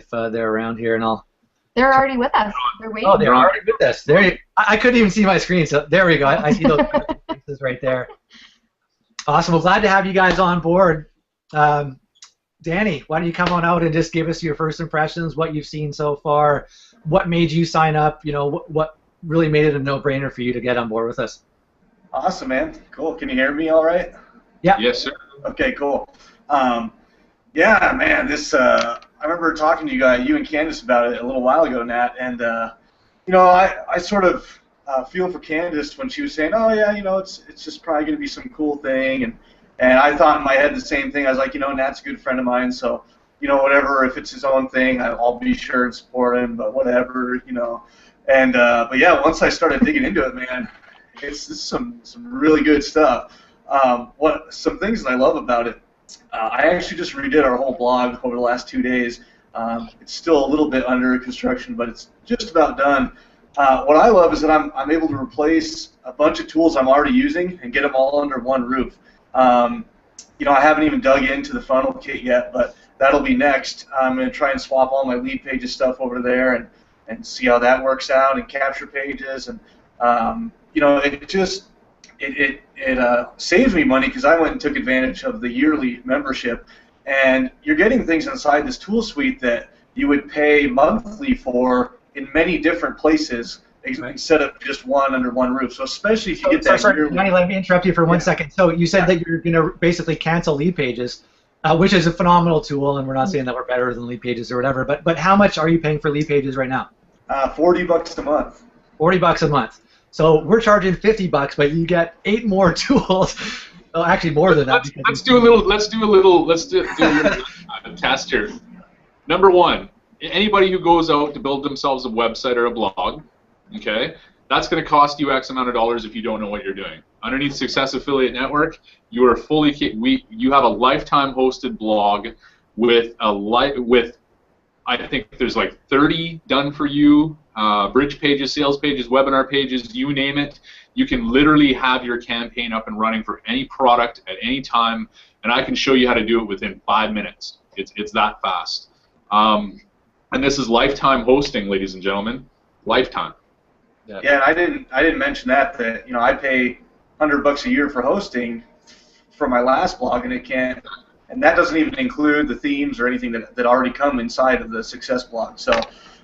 they're around here, and I'll. They're already with us. They're waiting. Oh, they're already with us. There, I couldn't even see my screen, so there we go. I see those faces right there. Awesome. Well, glad to have you guys on board. Danny, why don't you come on out and just give us your first impressions, what you've seen so far, what made you sign up, you know, what really made it a no-brainer for you to get on board with us. Awesome, man. Cool. Can you hear me all right? Yeah. Yes, sir. Okay, cool. Yeah, man, this I remember talking to you and Candace about it a little while ago, Nat, and you know, I sort of feel for Candace when she was saying, oh yeah, you know, it's just probably going to be some cool thing, and I thought in my head the same thing. I was like, you know, Nat's a good friend of mine, so you know, whatever, if it's his own thing, I'll be sure and support him, but whatever, you know. And but yeah, once I started digging into it, man, it's some really good stuff. Some things that I love about it. I actually just redid our whole blog over the last 2 days. It's still a little bit under construction, but it's just about done. What I love is that I'm able to replace a bunch of tools I'm already using and get them all under one roof. You know, I haven't even dug into the funnel kit yet, but that'll be next. I'm going to try and swap all my lead pages stuff over there and see how that works out, and capture pages, and you know, it saves me money because I went and took advantage of the yearly membership, and you're getting things inside this tool suite that you would pay monthly for in many different places instead of just one under one roof. So especially if you get that yearly. Danny, let me interrupt you for 1 second. So you said that you're going to basically cancel lead pages, which is a phenomenal tool, and we're not saying that we're better than lead pages or whatever, but how much are you paying for lead pages right now? $40 a month. $40 a month. So we're charging $50, but you get 8 more tools. Well, actually more than that. Let's do a little test here. Number 1, anybody who goes out to build themselves a website or a blog, okay, that's going to cost you X amount of dollars if you don't know what you're doing. Underneath Success Affiliate Network, you are you have a lifetime hosted blog with I think there's like 30 done for you, bridge pages, sales pages, webinar pages, you name it. You can literally have your campaign up and running for any product at any time, and I can show you how to do it within 5 minutes. It's that fast. And this is lifetime hosting, ladies and gentlemen. Lifetime. Yeah, and I didn't mention that you know, I pay $100 a year for hosting for my last blog, and and that doesn't even include the themes or anything that already come inside of the Success blog. So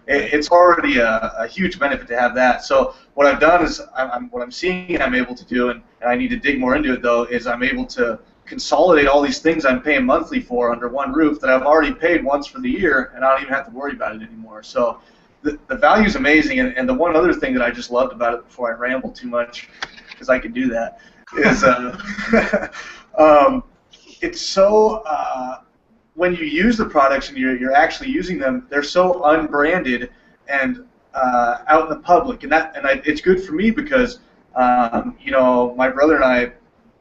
it's already a huge benefit to have that. So what I've done is what I'm seeing I'm able to do, and I need to dig more into it though, is I'm able to consolidate all these things I'm paying monthly for under one roof that I've already paid once for the year, and I don't even have to worry about it anymore. So the value is amazing, and the one other thing that I just loved about it, before I ramble too much, because I can do that, is it's so when you use the products and you're actually using them, they're so unbranded and out in the public, and it's good for me because you know, my brother and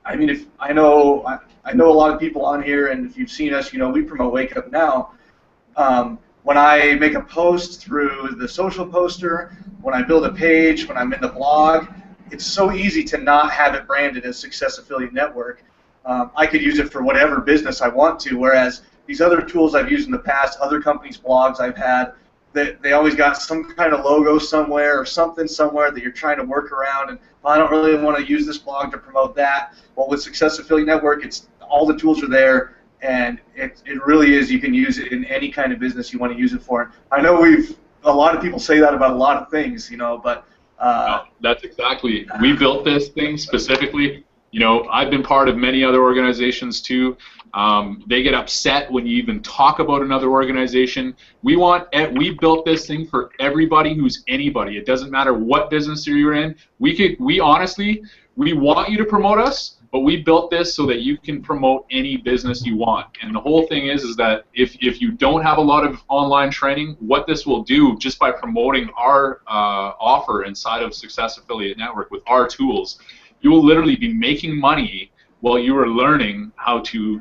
I mean, if I know a lot of people on here, and if you've seen us, you know, we promote Wake Up Now. When I make a post through the social poster, when I build a page, when I'm in the blog, it's so easy to not have it branded as Success Affiliate Network. I could use it for whatever business I want to, whereas these other tools I've used in the past, other companies' blogs I've had, they always got some kind of logo somewhere or something somewhere that you're trying to work around, and well, I don't really want to use this blog to promote that. Well, with Success Affiliate Network, all the tools are there, and it really is. You can use it in any kind of business you want to use it for. I know a lot of people say that about a lot of things, but no, that's exactly. We built this thing specifically. I've been part of many other organizations too. They get upset when you even talk about another organization. We built this thing for everybody who's anybody. It doesn't matter what business you're in. We honestly want you to promote us, but we built this so that you can promote any business you want. And the whole thing is that if you don't have a lot of online training, what this will do just by promoting our offer inside of Success Affiliate Network with our tools, you will literally be making money while you are learning how to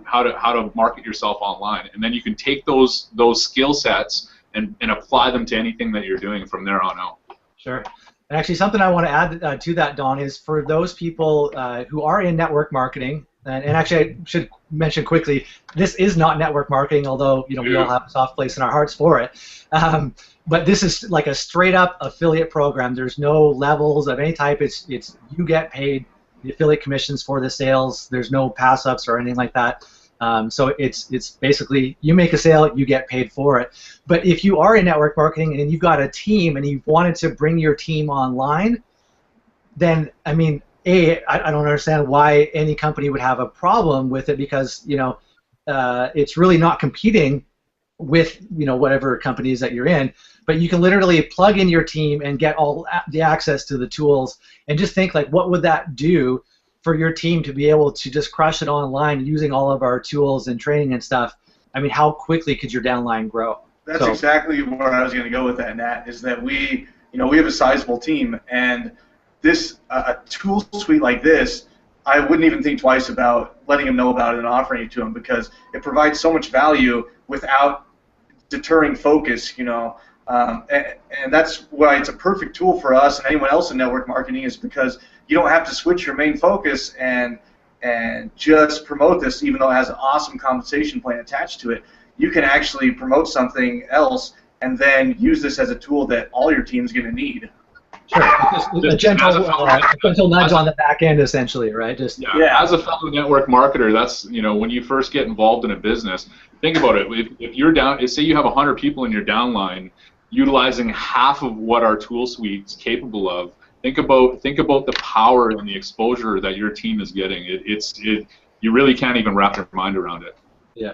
market yourself online, and then you can take those skill sets and apply them to anything that you're doing from there on out. Sure. And actually, something I want to add to that, Don, is for those people who are in network marketing, and actually I should mention quickly, this is not network marketing, although we all have a soft place in our hearts for it. But this is like a straight-up affiliate program. There's no levels of any type. It's you get paid the affiliate commissions for the sales. There's no pass-ups or anything like that. So it's basically you make a sale, you get paid for it. But if you are in network marketing and you've got a team and you've wanted to bring your team online, then I mean, I don't understand why any company would have a problem with it, because it's really not competing with whatever companies that you're in. But you can literally plug in your team and get all the access to the tools, and just think like, what would that do for your team to be able to just crush it online using all of our tools and training and stuff? I mean, how quickly could your downline grow? That's exactly where I was going to go with that, Nat, is that we have a sizable team, and this a tool suite like this, I wouldn't even think twice about letting them know about it and offering it to them, because it provides so much value without deterring focus, and that's why it's a perfect tool for us and anyone else in network marketing, is because you don't have to switch your main focus and just promote this, even though it has an awesome compensation plan attached to it. You can actually promote something else and then use this as a tool that all your team's going to need. Sure. Just a gentle nudge on the back end, essentially, right? Yeah. As a fellow network marketer, that's when you first get involved in a business, think about it. If you're down, say you have 100 people in your downline, utilizing half of what our tool suite's capable of. Think about the power and the exposure that your team is getting. You really can't even wrap your mind around it. Yeah.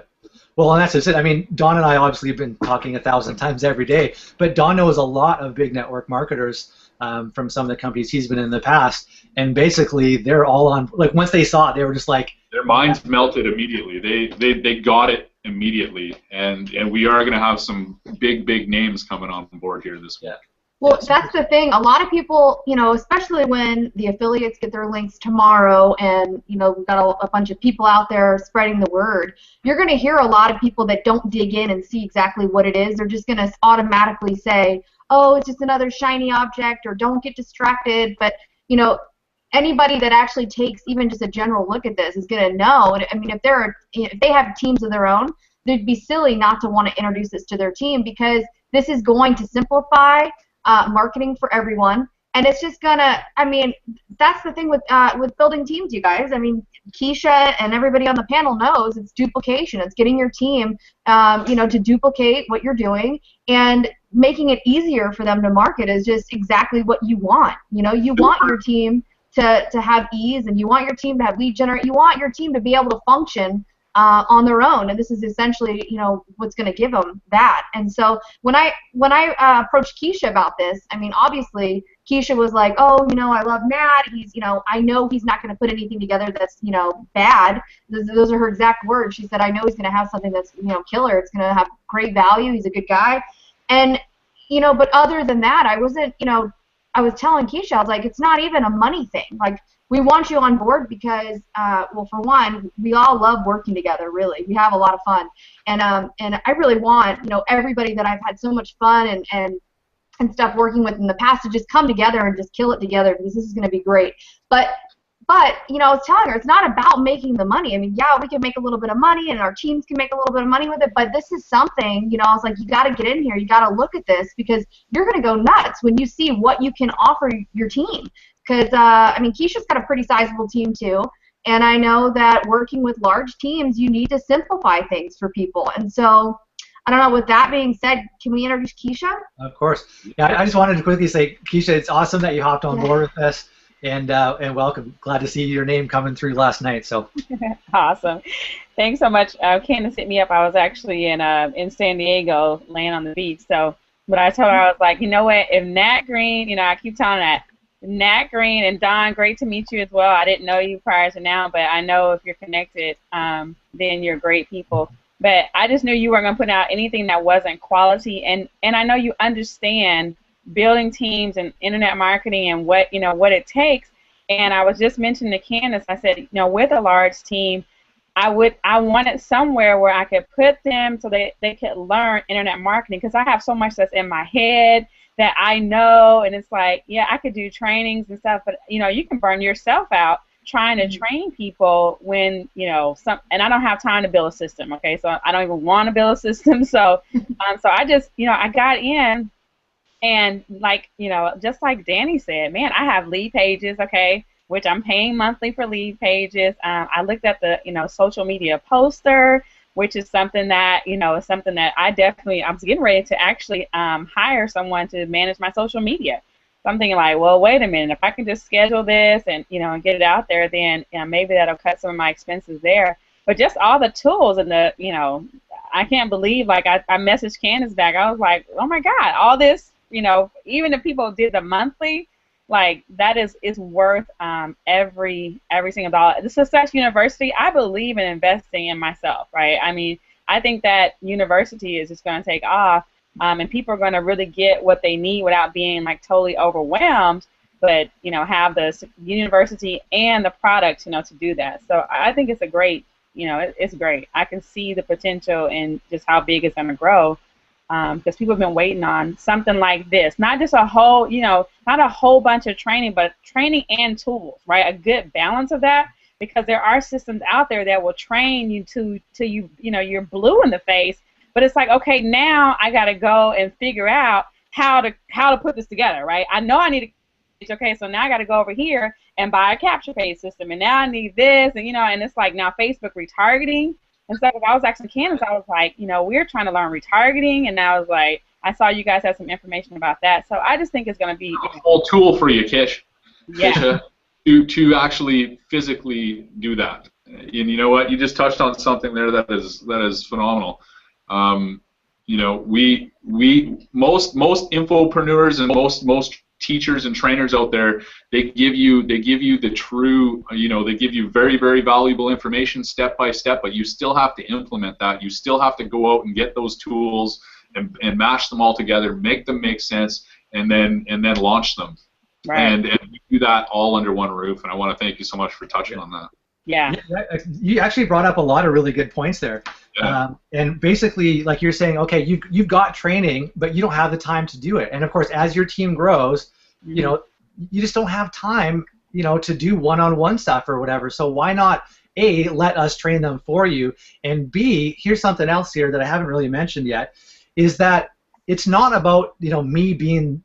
Well, and that's just it. I mean, Don and I obviously have been talking 1,000 times every day, but Don knows a lot of big network marketers from some of the companies he's been in the past, and basically they're all on. Like once they saw it, they were just like, their minds melted immediately. They got it immediately, and we are going to have some big names coming on board here this week. Yeah. Well, that's the thing. A lot of people, especially when the affiliates get their links tomorrow, and we've got a bunch of people out there spreading the word, you're going to hear a lot of people that don't dig in and see exactly what it is. They're just going to automatically say, oh, it's just another shiny object, or don't get distracted. But anybody that actually takes even just a general look at this is going to know. I mean, if they have teams of their own, they'd be silly not to want to introduce this to their team, because this is going to simplify marketing for everyone, and it's just gonna. I mean, that's the thing with building teams, you guys. I mean, Keisha and everybody on the panel knows it's duplication. It's getting your team, to duplicate what you're doing, and making it easier for them to market is just exactly what you want. You want your team to have ease, and you want your team to have lead generate. You want your team to be able to function on their own, and this is essentially, what's going to give them that. And so when I approached Keisha about this, I mean, obviously Keisha was like, oh, I love Nat. He's, I know he's not going to put anything together that's, bad. Those are her exact words. She said, I know he's going to have something that's, killer. It's going to have great value. He's a good guy. And, but other than that, I wasn't, I was telling Keisha, I was like, it's not even a money thing. Like, we want you on board because, well, for one, we all love working together, really. We have a lot of fun. And I really want, everybody that I've had so much fun and stuff working with in the past to just come together and just kill it together, because this is going to be great. But I was telling her, it's not about making the money. I mean, yeah, we can make a little bit of money, and our teams can make a little bit of money with it, but this is something, I was like, you got to get in here. You got to look at this, because you're going to go nuts when you see what you can offer your team. Because, I mean, Keisha's got a pretty sizable team, too. And I know that working with large teams, you need to simplify things for people. And so, I don't know, with that being said, can we introduce Keisha? Of course. Yeah, I just wanted to quickly say, Keisha, it's awesome that you hopped on board with us, and welcome. Glad to see your name coming through last night. So awesome. Thanks so much. Candace hit me up. I was actually in San Diego laying on the beach. So but I told her, I was like, you know what, if Nat Green, I keep telling that, Nat Green and Don, great to meet you as well. I didn't know you prior to now, but I know if you're connected, then you're great people. But I just knew you weren't going to put out anything that wasn't quality, and I know you understand building teams and internet marketing and what it takes. And I was just mentioning to Candace, I said, with a large team, I wanted somewhere where I could put them so they could learn internet marketing, because I have so much that's in my head that I know, and it's like, yeah, I could do trainings and stuff, but you can burn yourself out trying to train people when and I don't have time to build a system. Okay, so I don't even want to build a system. So so I just I got in, and just like Danny said, man, I have lead pages, okay, which I'm paying monthly for lead pages. I looked at the social media poster, which is something that is something that I was getting ready to actually hire someone to manage my social media. So I'm thinking like, well, wait a minute, if I can just schedule this and and get it out there, then maybe that'll cut some of my expenses there. But just all the tools and the I can't believe, like, I messaged Candace back. I was like, oh my God, all this, even if people did the monthly, like, that is worth every single dollar. The Success University, I believe in investing in myself, right? I mean, I think that university is just going to take off, and people are going to really get what they need without being like totally overwhelmed, but have the university and the product to do that. So I think it's a great, it's great. I can see the potential and just how big it's going to grow. Because people have been waiting on something like this, not just a whole, not a whole bunch of training, but training and tools, right? A good balance of that, because there are systems out there that will train you till you, you're blue in the face. But it's like, okay, now I got to go and figure out how to put this together, right? I know I need to. Okay, so now I got to go over here and buy a capture page system, and now I need this, and and it's like now Facebook retargeting. And so I was actually Candace, I was like, we're trying to learn retargeting, and I was like, I saw you guys have some information about that. So I just think it's going to be a whole tool for you, Kish. Yeah. Kisha, to actually physically do that. And you know what? You just touched on something there that is phenomenal. Most infopreneurs and most teachers and trainers out there, they give you the true, they give you very, very valuable information step by step, but you still have to implement that. You still have to go out and get those tools and mash them all together, make them make sense, and then launch them. Right. And we do that all under one roof, and I want to thank you so much for touching on that. Yeah. You actually brought up a lot of really good points there. Yeah. And basically, like you're saying, okay, you've got training, but you don't have the time to do it. And of course, as your team grows, you just don't have time, to do one-on-one stuff or whatever. So why not, A, let us train them for you, and B, here's something else here that I haven't really mentioned yet, is that it's not about, me being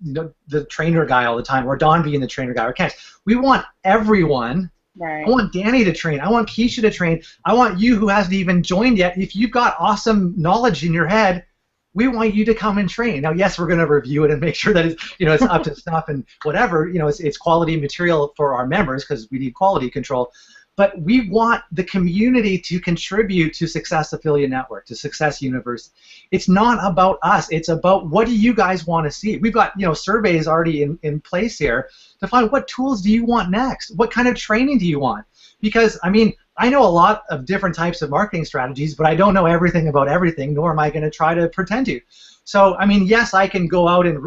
the trainer guy all the time, or Don being the trainer guy, or Candace. We want everyone. Right. I want Danny to train. I want Keisha to train. I want you who hasn't even joined yet. If you've got awesome knowledge in your head, we want you to come and train. Now, yes, we're going to review it and make sure that it's, it's up to snuff and whatever. It's quality material for our members, because we need quality control. But we want the community to contribute to Success Affiliate Network, to Success University. It's not about us. It's about, what do you guys want to see? We've got surveys already in place here to find, what tools do you want next? What kind of training do you want? Because, I know a lot of different types of marketing strategies, but I don't know everything about everything, nor am I going to try to pretend to. So, yes, I can go out and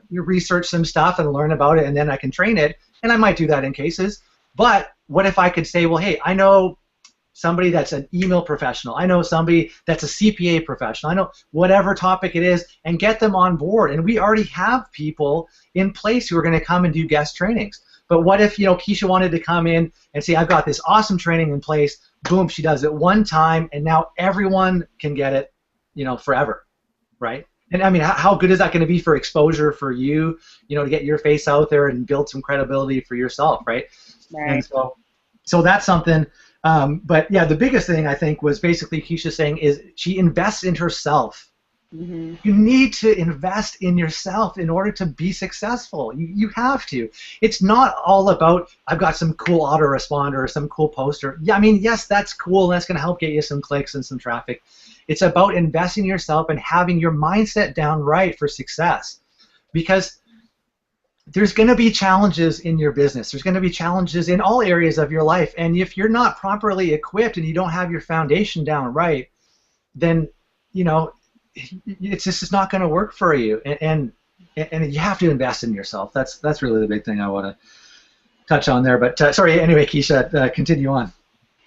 research some stuff and learn about it, and then I can train it, and I might do that in cases. But what if I could say, well, hey, I know somebody that's an email professional, I know somebody that's a CPA professional, I know whatever topic it is, and get them on board. And we already have people in place who are going to come and do guest trainings. But what if, Keisha wanted to come in and say, I've got this awesome training in place, boom, she does it one time, and now everyone can get it, forever, right? And how good is that going to be for exposure for you, to get your face out there and build some credibility for yourself, right? Right. And So that's something. But yeah, the biggest thing I think was basically Keisha saying is she invests in herself. Mm-hmm. You need to invest in yourself in order to be successful. You have to. It's not all about, I've got some cool autoresponder or some cool poster. Yeah, I mean, yes, that's cool, and that's going to help get you some clicks and some traffic. It's about investing in yourself and having your mindset down right for success. Because there's going to be challenges in your business. There's going to be challenges in all areas of your life. And if you're not properly equipped and you don't have your foundation down right, then, you know, it's just not going to work for you, and you have to invest in yourself. That's really the big thing I want to touch on there. But sorry, anyway, Keisha, continue on.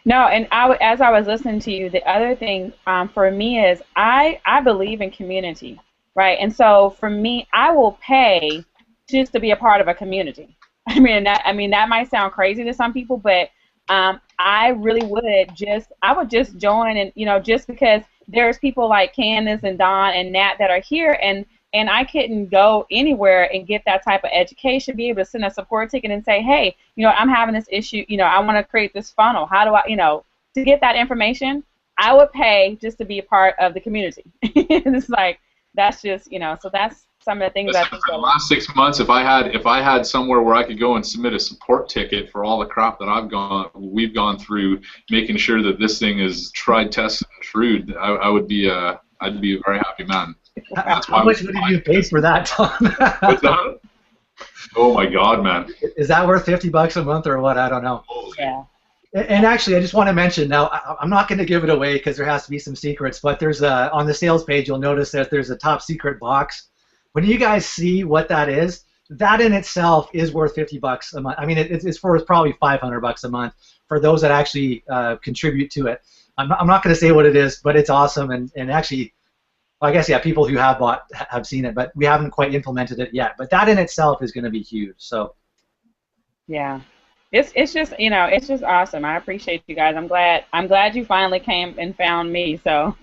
No, and as I was listening to you, the other thing for me is I believe in community, right? And so for me, I will pay just to be a part of a community. I mean that might sound crazy to some people, but I really would just join, and you know, just because there's people like Candace and Don and Nat that are here, and I couldn't go anywhere and get that type of education, be able to send a support ticket and say, hey, you know, I'm having this issue, you know, I want to create this funnel. How do I, you know, to get that information, I would pay just to be a part of the community. It's like, that's just, you know, so that's some of the things I think. For the last 6 months, if I had somewhere where I could go and submit a support ticket for all the crap that we've gone through, making sure that this thing is tried, tested, and true, I'd be a very happy man. How much would you pay for that, Tom? What's that? Oh my God, man! Is that worth $50 a month or what? I don't know. Yeah. And actually, I just want to mention now, I'm not going to give it away because there has to be some secrets, but there's on the sales page, you'll notice that there's a top secret box. When you guys see what that is, that in itself is worth $50 a month. I mean, it's for probably $500 a month for those that actually contribute to it. I'm not going to say what it is, but it's awesome, and actually, well, I guess, yeah, people who have bought have seen it, but we haven't quite implemented it yet. But that in itself is going to be huge. So. Yeah. It's just, you know, it's just awesome. I appreciate you guys. I'm glad you finally came and found me. So,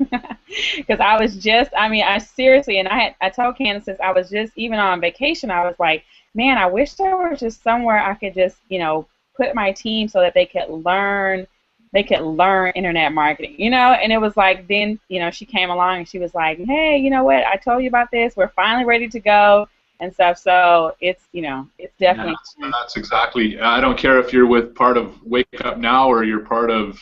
because I was just, I mean, I seriously, and I told Candace since I was just even on vacation, I was like, man, I wish there was just somewhere I could just, you know, put my team so that they could learn internet marketing, you know. And it was like, then, you know, she came along and she was like, hey, you know what? I told you about this. We're finally ready to go. And stuff, so it's, you know, it's definitely. Yeah, that's exactly. I don't care if you're with part of Wake Up Now or you're part of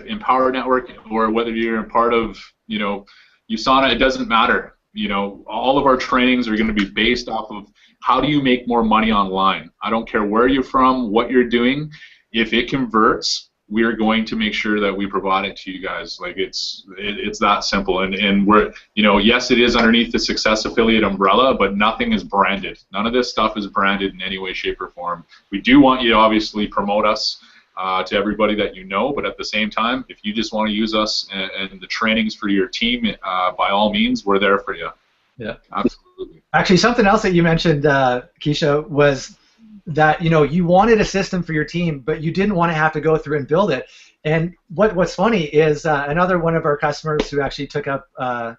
Empower Network or whether you're a part of, you know, USANA. It doesn't matter. You know, all of our trainings are going to be based off of how do you make more money online. I don't care where you're from, what you're doing. If it converts, we're going to make sure that we provide it to you guys. Like it's that simple. And we're, you know, yes, it is underneath the Success Affiliate umbrella, but nothing is branded. None of this stuff is branded in any way, shape, or form. We do want you to obviously promote us to everybody that you know, but at the same time, if you just want to use us and the trainings for your team, by all means, we're there for you. Yeah, absolutely. Actually, something else that you mentioned, Keisha, was that, you know, you wanted a system for your team, but you didn't want to have to go through and build it. And what's funny is another one of our customers who actually took up the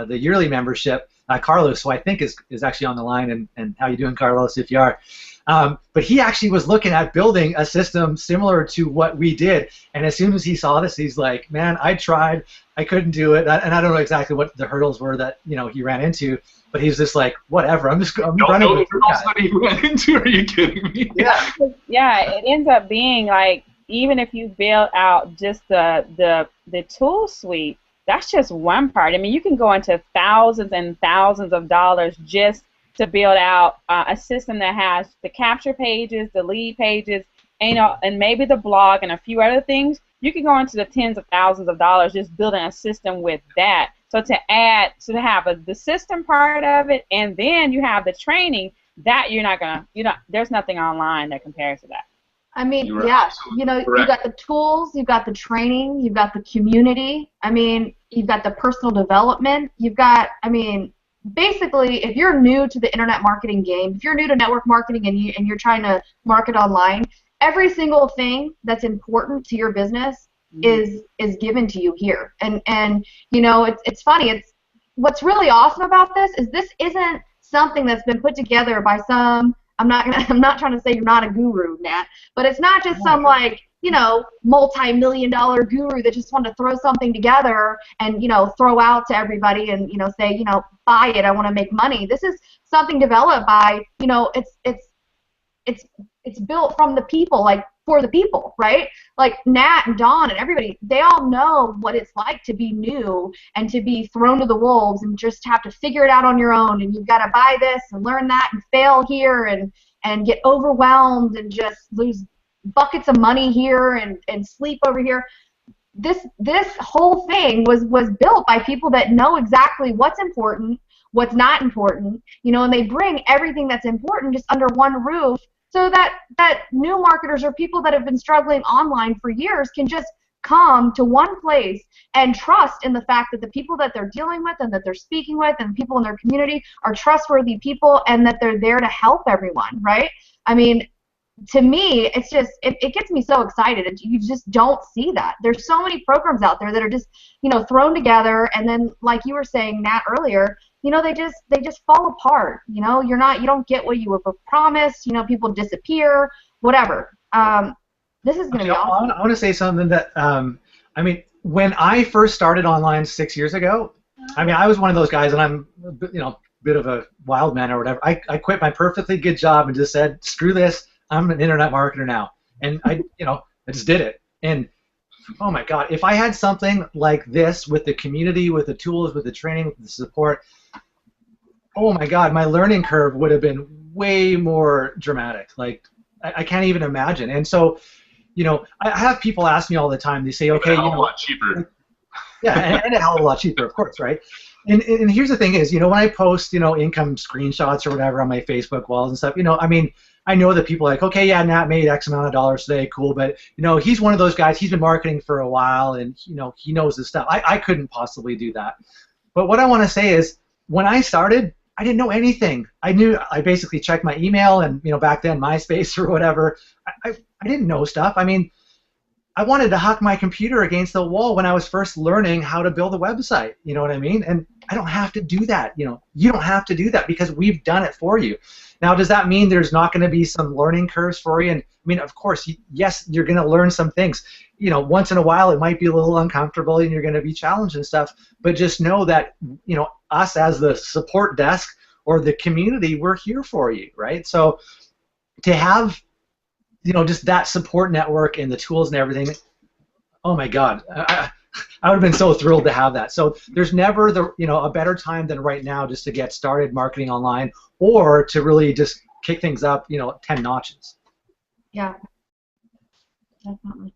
yearly membership, Carlos, who I think is actually on the line, and how you doing, Carlos, if you are. But he actually was looking at building a system similar to what we did, and as soon as he saw this, he's like, man, I tried, I couldn't do it, and I don't know exactly what the hurdles were that, you know, he ran into, but he's just like, whatever, I'm running with you guys. That he ran into, are you kidding me? Yeah. Yeah, it ends up being like, even if you build out just the tool suite, that's just one part. I mean, you can go into thousands and thousands of dollars just to build out a system that has the capture pages, the lead pages, and, you know, and maybe the blog and a few other things. You can go into the tens of thousands of dollars just building a system with that. So to have the system part of it, and then you have the training, that there's nothing online that compares to that. I mean, yeah, you know, you got the tools, you've got the training, you've got the community. I mean, you've got the personal development. You've got, I mean, basically, if you're new to the internet marketing game, if you're new to network marketing and you're trying to market online, every single thing that's important to your business is given to you here. And you know, it's funny. What's really awesome about this isn't something that's been put together by some. I'm not trying to say you're not a guru, Nat, but it's not just some like you know, multi-million-dollar guru that just wanted to throw something together and, you know, throw out to everybody and, you know, say, you know, buy it, I want to make money. This is something developed by, you know, it's built from the people, like for the people, right? Like Nat and Dawn and everybody, they all know what it's like to be new and to be thrown to the wolves and just have to figure it out on your own, and you've got to buy this and learn that and fail here and get overwhelmed and just lose buckets of money here and sleep over here. This whole thing was built by people that know exactly what's important, what's not important, you know, and they bring everything that's important just under one roof, so that new marketers or people that have been struggling online for years can just come to one place and trust in the fact that the people that they're dealing with and that they're speaking with and people in their community are trustworthy people and that they're there to help everyone, right? I mean, to me, it's just, it gets me so excited. You just don't see that. There's so many programs out there that are just, you know, thrown together, and then, like you were saying, Nat, earlier, you know, they just fall apart. You know, you don't get what you were promised. You know, people disappear, whatever. This is going to be awesome. I want to say something that, I mean, when I first started online 6 years ago, I mean, I was one of those guys, and I'm, you know, a bit of a wild man or whatever. I quit my perfectly good job and just said, screw this, I'm an internet marketer now. And I just did it. And oh my God, if I had something like this with the community, with the tools, with the training, with the support, oh my God, my learning curve would have been way more dramatic. Like, I can't even imagine. And so, you know, I have people ask me all the time, they say, okay, a lot cheaper. Yeah, and a hell of a lot cheaper, of course, right? And here's the thing is, you know, when I post, you know, income screenshots or whatever on my Facebook walls and stuff, you know, I mean, I know that people are like, okay, yeah, Nat made X amount of dollars today, cool, but, you know, he's one of those guys, he's been marketing for a while, and, you know, he knows his stuff. I couldn't possibly do that. But what I want to say is, when I started, I didn't know anything. I basically checked my email, and, you know, back then, MySpace or whatever, I didn't know stuff. I mean, I wanted to huck my computer against the wall when I was first learning how to build a website, you know what I mean? And I don't have to do that, you know. You don't have to do that because we've done it for you. Now, does that mean there's not going to be some learning curves for you? And I mean, of course, yes, you're going to learn some things. You know, once in a while it might be a little uncomfortable and you're going to be challenged and stuff, but just know that, you know, us as the support desk or the community, we're here for you, right? So to have, you know, just that support network and the tools and everything, oh my God, I would have been so thrilled to have that. So there's never a better time than right now just to get started marketing online, or to really just kick things up, you know, 10 notches. Yeah, definitely.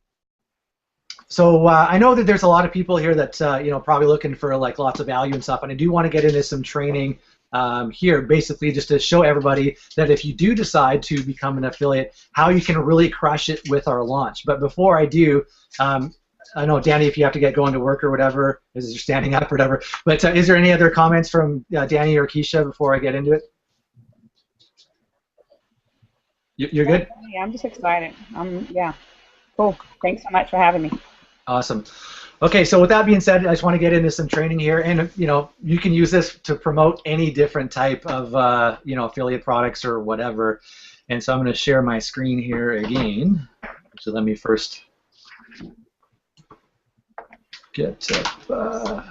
So I know that there's a lot of people here that you know, probably looking for like lots of value and stuff, and I do want to get into some training here, basically just to show everybody that if you do decide to become an affiliate, how you can really crush it with our launch. But before I do, I know, Danny, if you have to get going to work or whatever, as you're standing up or whatever, but is there any other comments from Danny or Keisha before I get into it? You're good? Yeah, I'm just excited. Yeah, cool. Thanks so much for having me. Awesome. Okay, so with that being said, I just want to get into some training here, and you know, you can use this to promote any different type of you know, affiliate products or whatever. And so I'm going to share my screen here again. So let me first get up.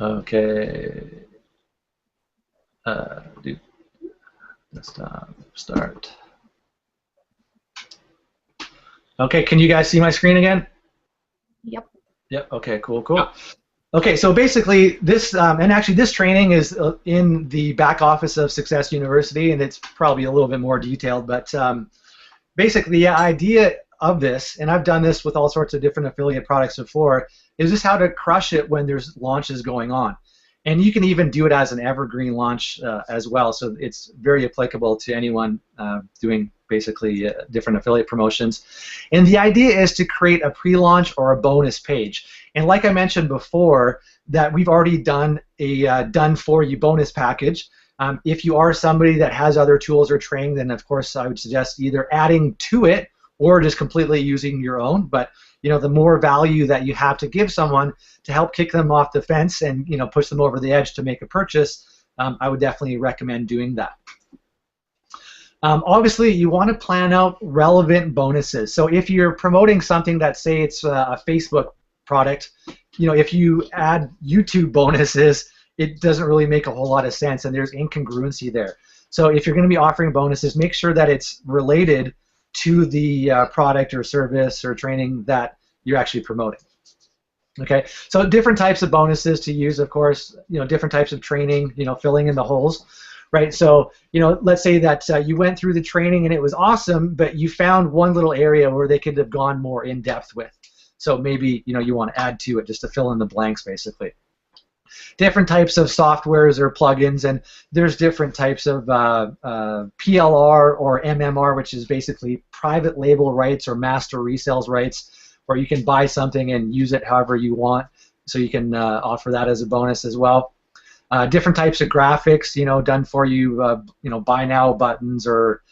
Okay. Start. Okay, can you guys see my screen again? Yep. Yep. Okay. Cool. Cool. Okay. So basically, this and actually this training is in the back office of Success University, and it's probably a little bit more detailed. But basically, the idea of this, and I've done this with all sorts of different affiliate products before, is just how to crush it when there's launches going on. And you can even do it as an evergreen launch as well, so it's very applicable to anyone doing basically different affiliate promotions. And the idea is to create a pre-launch or a bonus page. And like I mentioned before, that we've already done a done-for-you bonus package. If you are somebody that has other tools or training, then of course I would suggest either adding to it or just completely using your own. But you know, the more value that you have to give someone to help kick them off the fence and, you know, push them over the edge to make a purchase, I would definitely recommend doing that. Obviously, you want to plan out relevant bonuses. So if you're promoting something that, say, it's a Facebook product, if you add YouTube bonuses, it doesn't really make a whole lot of sense, and there's incongruency there. So if you're going to be offering bonuses, make sure that it's related to the product or service or training that you're actually promoting. Okay, so different types of bonuses to use, of course, different types of training, filling in the holes, right? So, let's say that you went through the training and it was awesome, but you found one little area where they could have gone more in depth with. So maybe, you want to add to it just to fill in the blanks, basically. Different types of softwares or plugins, and there's different types of PLR or MMR, which is basically private label rights or master resales rights, where you can buy something and use it however you want, so you can offer that as a bonus as well. Different types of graphics, done for you, buy now buttons or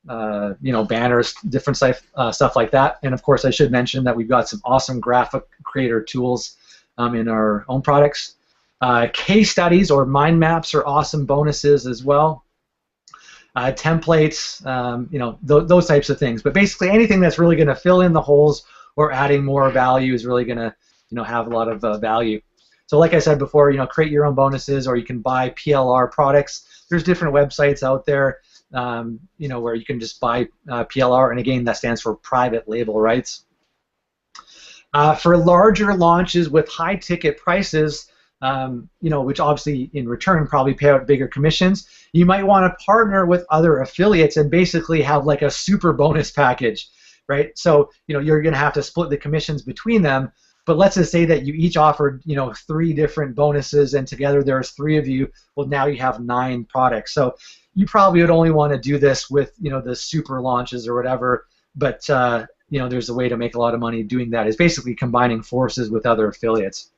banners, different stuff like that. And of course, I should mention that we've got some awesome graphic creator tools in our own products. Case studies or mind maps are awesome bonuses as well. Templates, those types of things. But basically, anything that's really going to fill in the holes or adding more value is really going to, have a lot of value. So, like I said before, create your own bonuses, or you can buy PLR products. There's different websites out there, where you can just buy PLR, and again, that stands for private label rights. For larger launches with high ticket prices, which obviously in return probably pay out bigger commissions, you might want to partner with other affiliates and basically have like a super bonus package, right? So, you're going to have to split the commissions between them, but let's just say that you each offered, 3 different bonuses, and together there's 3 of you. Well, now you have 9 products. So you probably would only want to do this with, the super launches or whatever, but, there's a way to make a lot of money doing that, is basically combining forces with other affiliates.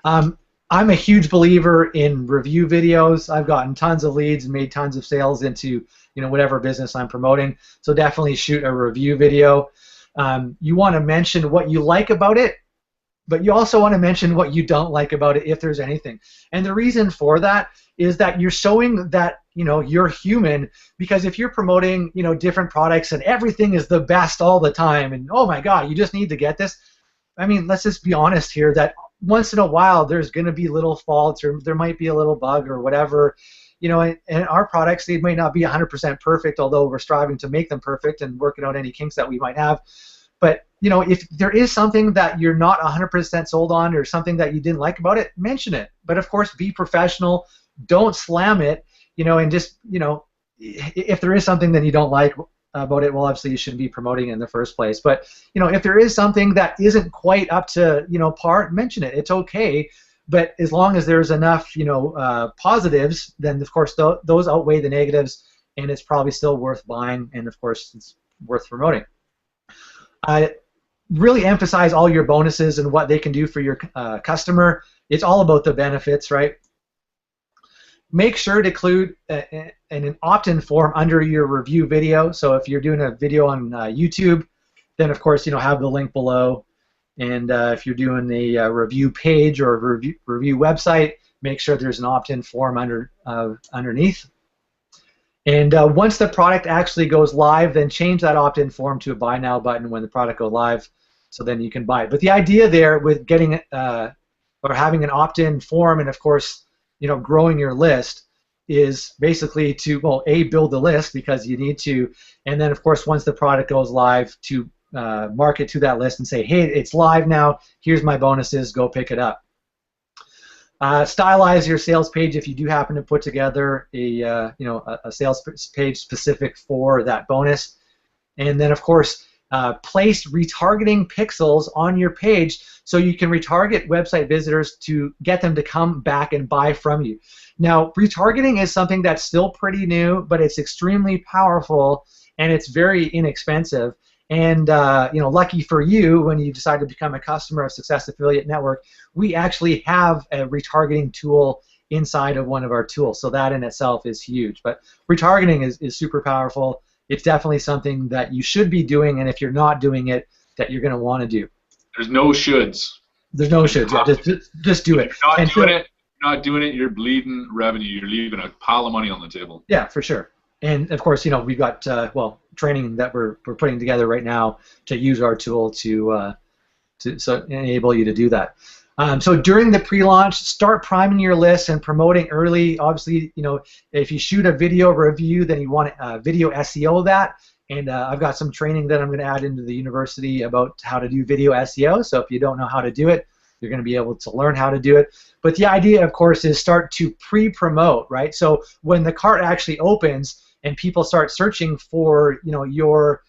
I'm a huge believer in review videos. I've gotten tons of leads and made tons of sales into whatever business I'm promoting. So definitely shoot a review video. You want to mention what you like about it, but you also want to mention what you don't like about it, if there's anything. And the reason for that is that you're showing that you're human, because if you're promoting different products and everything is the best all the time, and oh my God, you just need to get this. I mean, let's just be honest here, that once in a while there's going to be little faults, or there might be a little bug or whatever, and our products, they might not be 100% perfect, although we're striving to make them perfect and working out any kinks that we might have. But if there is something that you're not 100% sold on, or something that you didn't like about it, mention it. But of course, be professional. Don't slam it, and just if there is something that you don't like about it, well, obviously you shouldn't be promoting it in the first place. But if there is something that isn't quite up to par, mention it. It's okay. But as long as there's enough positives, then of course those outweigh the negatives, and it's probably still worth buying, and of course it's worth promoting. Really emphasize all your bonuses and what they can do for your customer. It's all about the benefits, right? Make sure to include an opt-in form under your review video. So if you're doing a video on YouTube, then of course have the link below. And if you're doing a review page or a review website, make sure there's an opt-in form underneath. And once the product actually goes live, then change that opt-in form to a buy now button when the product goes live, so then you can buy it. But the idea there with getting or having an opt-in form, and of course growing your list, is basically to, well, build the list because you need to, and then of course once the product goes live, to market to that list and say, hey, it's live now, here's my bonuses, go pick it up. Stylize your sales page if you do happen to put together a sales page specific for that bonus, and then of course place retargeting pixels on your page so you can retarget website visitors to get them to come back and buy from you. Now, retargeting is something that's still pretty new, but it's extremely powerful and it's very inexpensive. And lucky for you, when you decide to become a customer of Success Affiliate Network, we actually have a retargeting tool inside of one of our tools. So that in itself is huge. But retargeting is super powerful. It's definitely something that you should be doing, and if you're not doing it, that you're going to want to do. There's no shoulds. There's no shoulds. Yeah, just do it. If you're not doing it, you're bleeding revenue. You're leaving a pile of money on the table. Yeah, for sure. And of course, we've got well, training that we're putting together right now to use our tool to enable you to do that. So during the pre-launch, start priming your list and promoting early. Obviously, if you shoot a video review, then you want to video SEO that. And I've got some training that I'm going to add into the university about how to do video SEO. So if you don't know how to do it, you're going to be able to learn how to do it. But the idea, of course, is start to pre-promote, right? So when the cart actually opens and people start searching for, your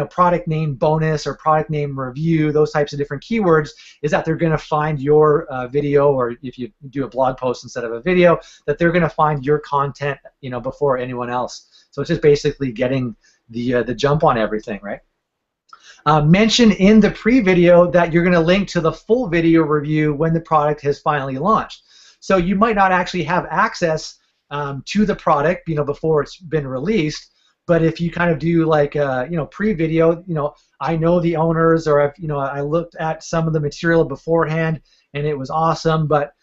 product name bonus or product name review, those types of different keywords, is that they're going to find your video, or if you do a blog post instead of a video, that they're going to find your content, before anyone else. So it's just basically getting the jump on everything, right? Mention in the pre-video that you're going to link to the full video review when the product has finally launched. So you might not actually have access to the product, before it's been released. But if you kind of do like pre-video, I know the owners, or I looked at some of the material beforehand and it was awesome. But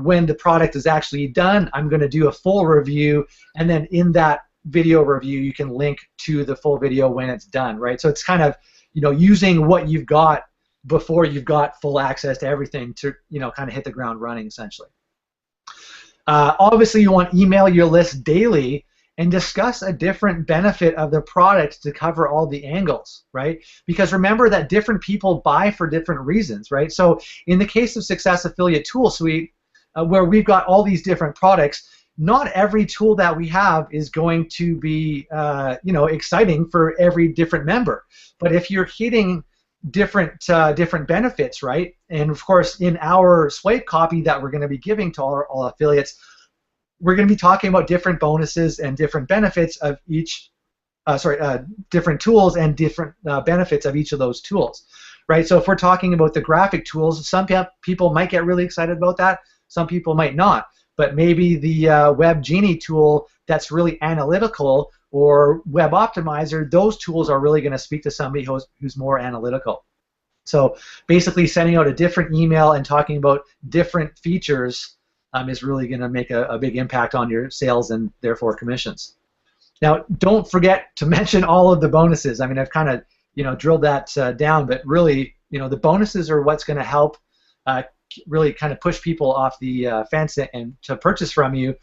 when the product is actually done, I'm going to do a full review, and then in that video review, you can link to the full video when it's done, right? So it's kind of using what you've got before you've got full access to everything to kind of hit the ground running essentially. Obviously, you want to email your list daily and discuss a different benefit of the product to cover all the angles, right? Because remember that different people buy for different reasons, right? So in the case of Success Affiliate Tool Suite, where we've got all these different products, not every tool that we have is going to be exciting for every different member. But if you're hitting different benefits, right? And of course, in our swipe copy that we're going to be giving to all affiliates, we're going to be talking about different bonuses and different benefits of each, different tools and different benefits of each of those tools, right? So if we're talking about the graphic tools, some people might get really excited about that, some people might not. But maybe the Web Genie tool that's really analytical, or Web Optimizer, those tools are really going to speak to somebody who's more analytical. So basically sending out a different email and talking about different features is really going to make a big impact on your sales and therefore commissions. Now, don't forget to mention all of the bonuses. I mean, I've kind of drilled that down, but really, the bonuses are what's going to help really kind of push people off the fence and to purchase from you.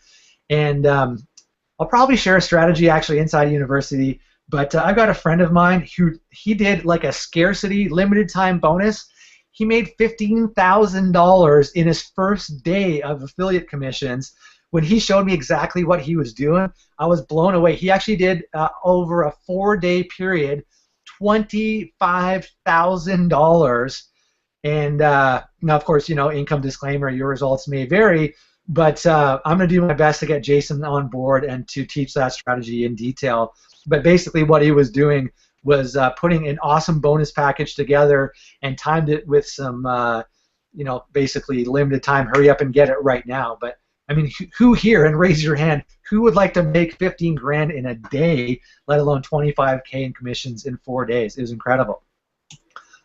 And I'll probably share a strategy actually inside university, but I've got a friend of mine who he did like a scarcity limited time bonus. He made $15,000 in his first day of affiliate commissions. When he showed me exactly what he was doing, I was blown away. He actually did over a 4-day period, $25,000. And now, of course, income disclaimer, your results may vary, but I'm going to do my best to get Jason on board and to teach that strategy in detail. But basically what he was doing was putting an awesome bonus package together and timed it with some, basically limited time, hurry up and get it right now. But, I mean, who here, and raise your hand, who would like to make 15 grand in a day, let alone 25K in commissions in 4 days? It was incredible.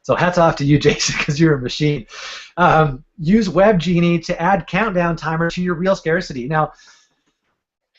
So hats off to you, Jason, because you're a machine. Use Web Genie to add countdown timer to your real scarcity. Now,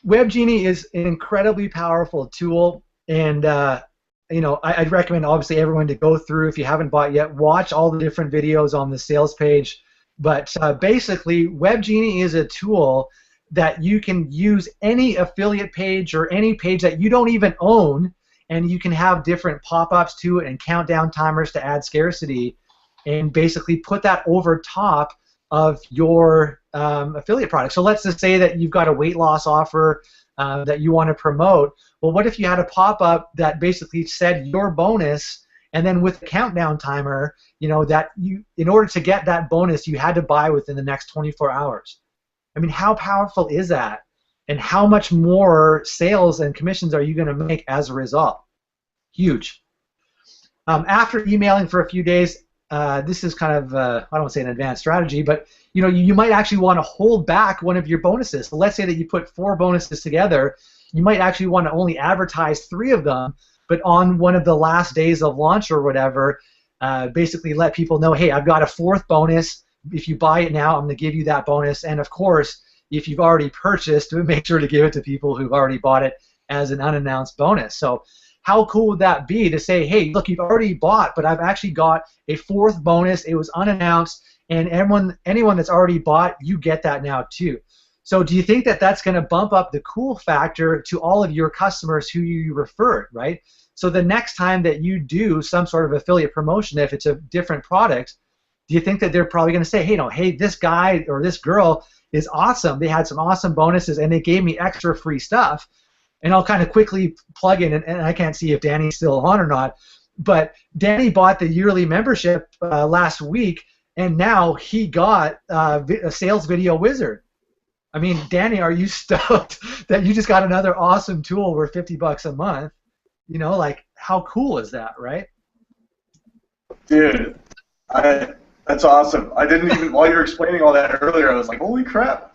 Web Genie is an incredibly powerful tool, and I'd recommend obviously everyone to go through, if you haven't bought yet, watch all the different videos on the sales page. But basically, Web Genie is a tool that you can use any affiliate page or any page that you don't even own, and you can have different pop-ups to it and countdown timers to add scarcity, and basically put that over top of your affiliate product. So let's just say that you've got a weight loss offer that you want to promote. Well, what if you had a pop-up that basically said your bonus, and then with a countdown timer, that in order to get that bonus, you had to buy within the next 24 hours. I mean, how powerful is that? And how much more sales and commissions are you going to make as a result? Huge. After emailing for a few days, this is kind of, I don't want to say an advanced strategy, but you might actually want to hold back one of your bonuses. So let's say that you put 4 bonuses together. You might actually want to only advertise 3 of them, but on one of the last days of launch or whatever, basically let people know, hey, I've got a 4th bonus. If you buy it now, I'm going to give you that bonus. And of course, if you've already purchased, make sure to give it to people who've already bought it as an unannounced bonus. So how cool would that be to say, hey, look, you've already bought, but I've actually got a 4th bonus. It was unannounced, and anyone that's already bought, you get that now too. So do you think that that's going to bump up the cool factor to all of your customers who you referred, right? So the next time that you do some sort of affiliate promotion, if it's a different product, do you think that they're probably going to say, hey, hey, this guy or this girl is awesome. They had some awesome bonuses, and they gave me extra free stuff. And I'll kind of quickly plug in, and I can't see if Danny's still on or not, but Danny bought the yearly membership last week, and now he got a Sales Video Wizard. I mean, Danny, are you stoked that you just got another awesome tool worth $50 a month? You know, like, how cool is that, right? Dude, that's awesome. I didn't even, while you were explaining all that earlier, I was like, holy crap.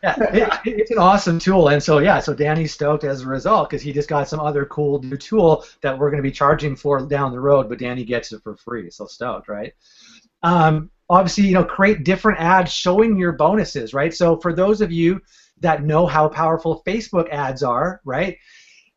Yeah, it's an awesome tool, and so yeah, so Danny's stoked as a result because he just got some other cool new tool that we're going to be charging for down the road, but Danny gets it for free, so stoked, right? Obviously, you know, create different ads showing your bonuses, right? So for those of you that know how powerful Facebook ads are, right,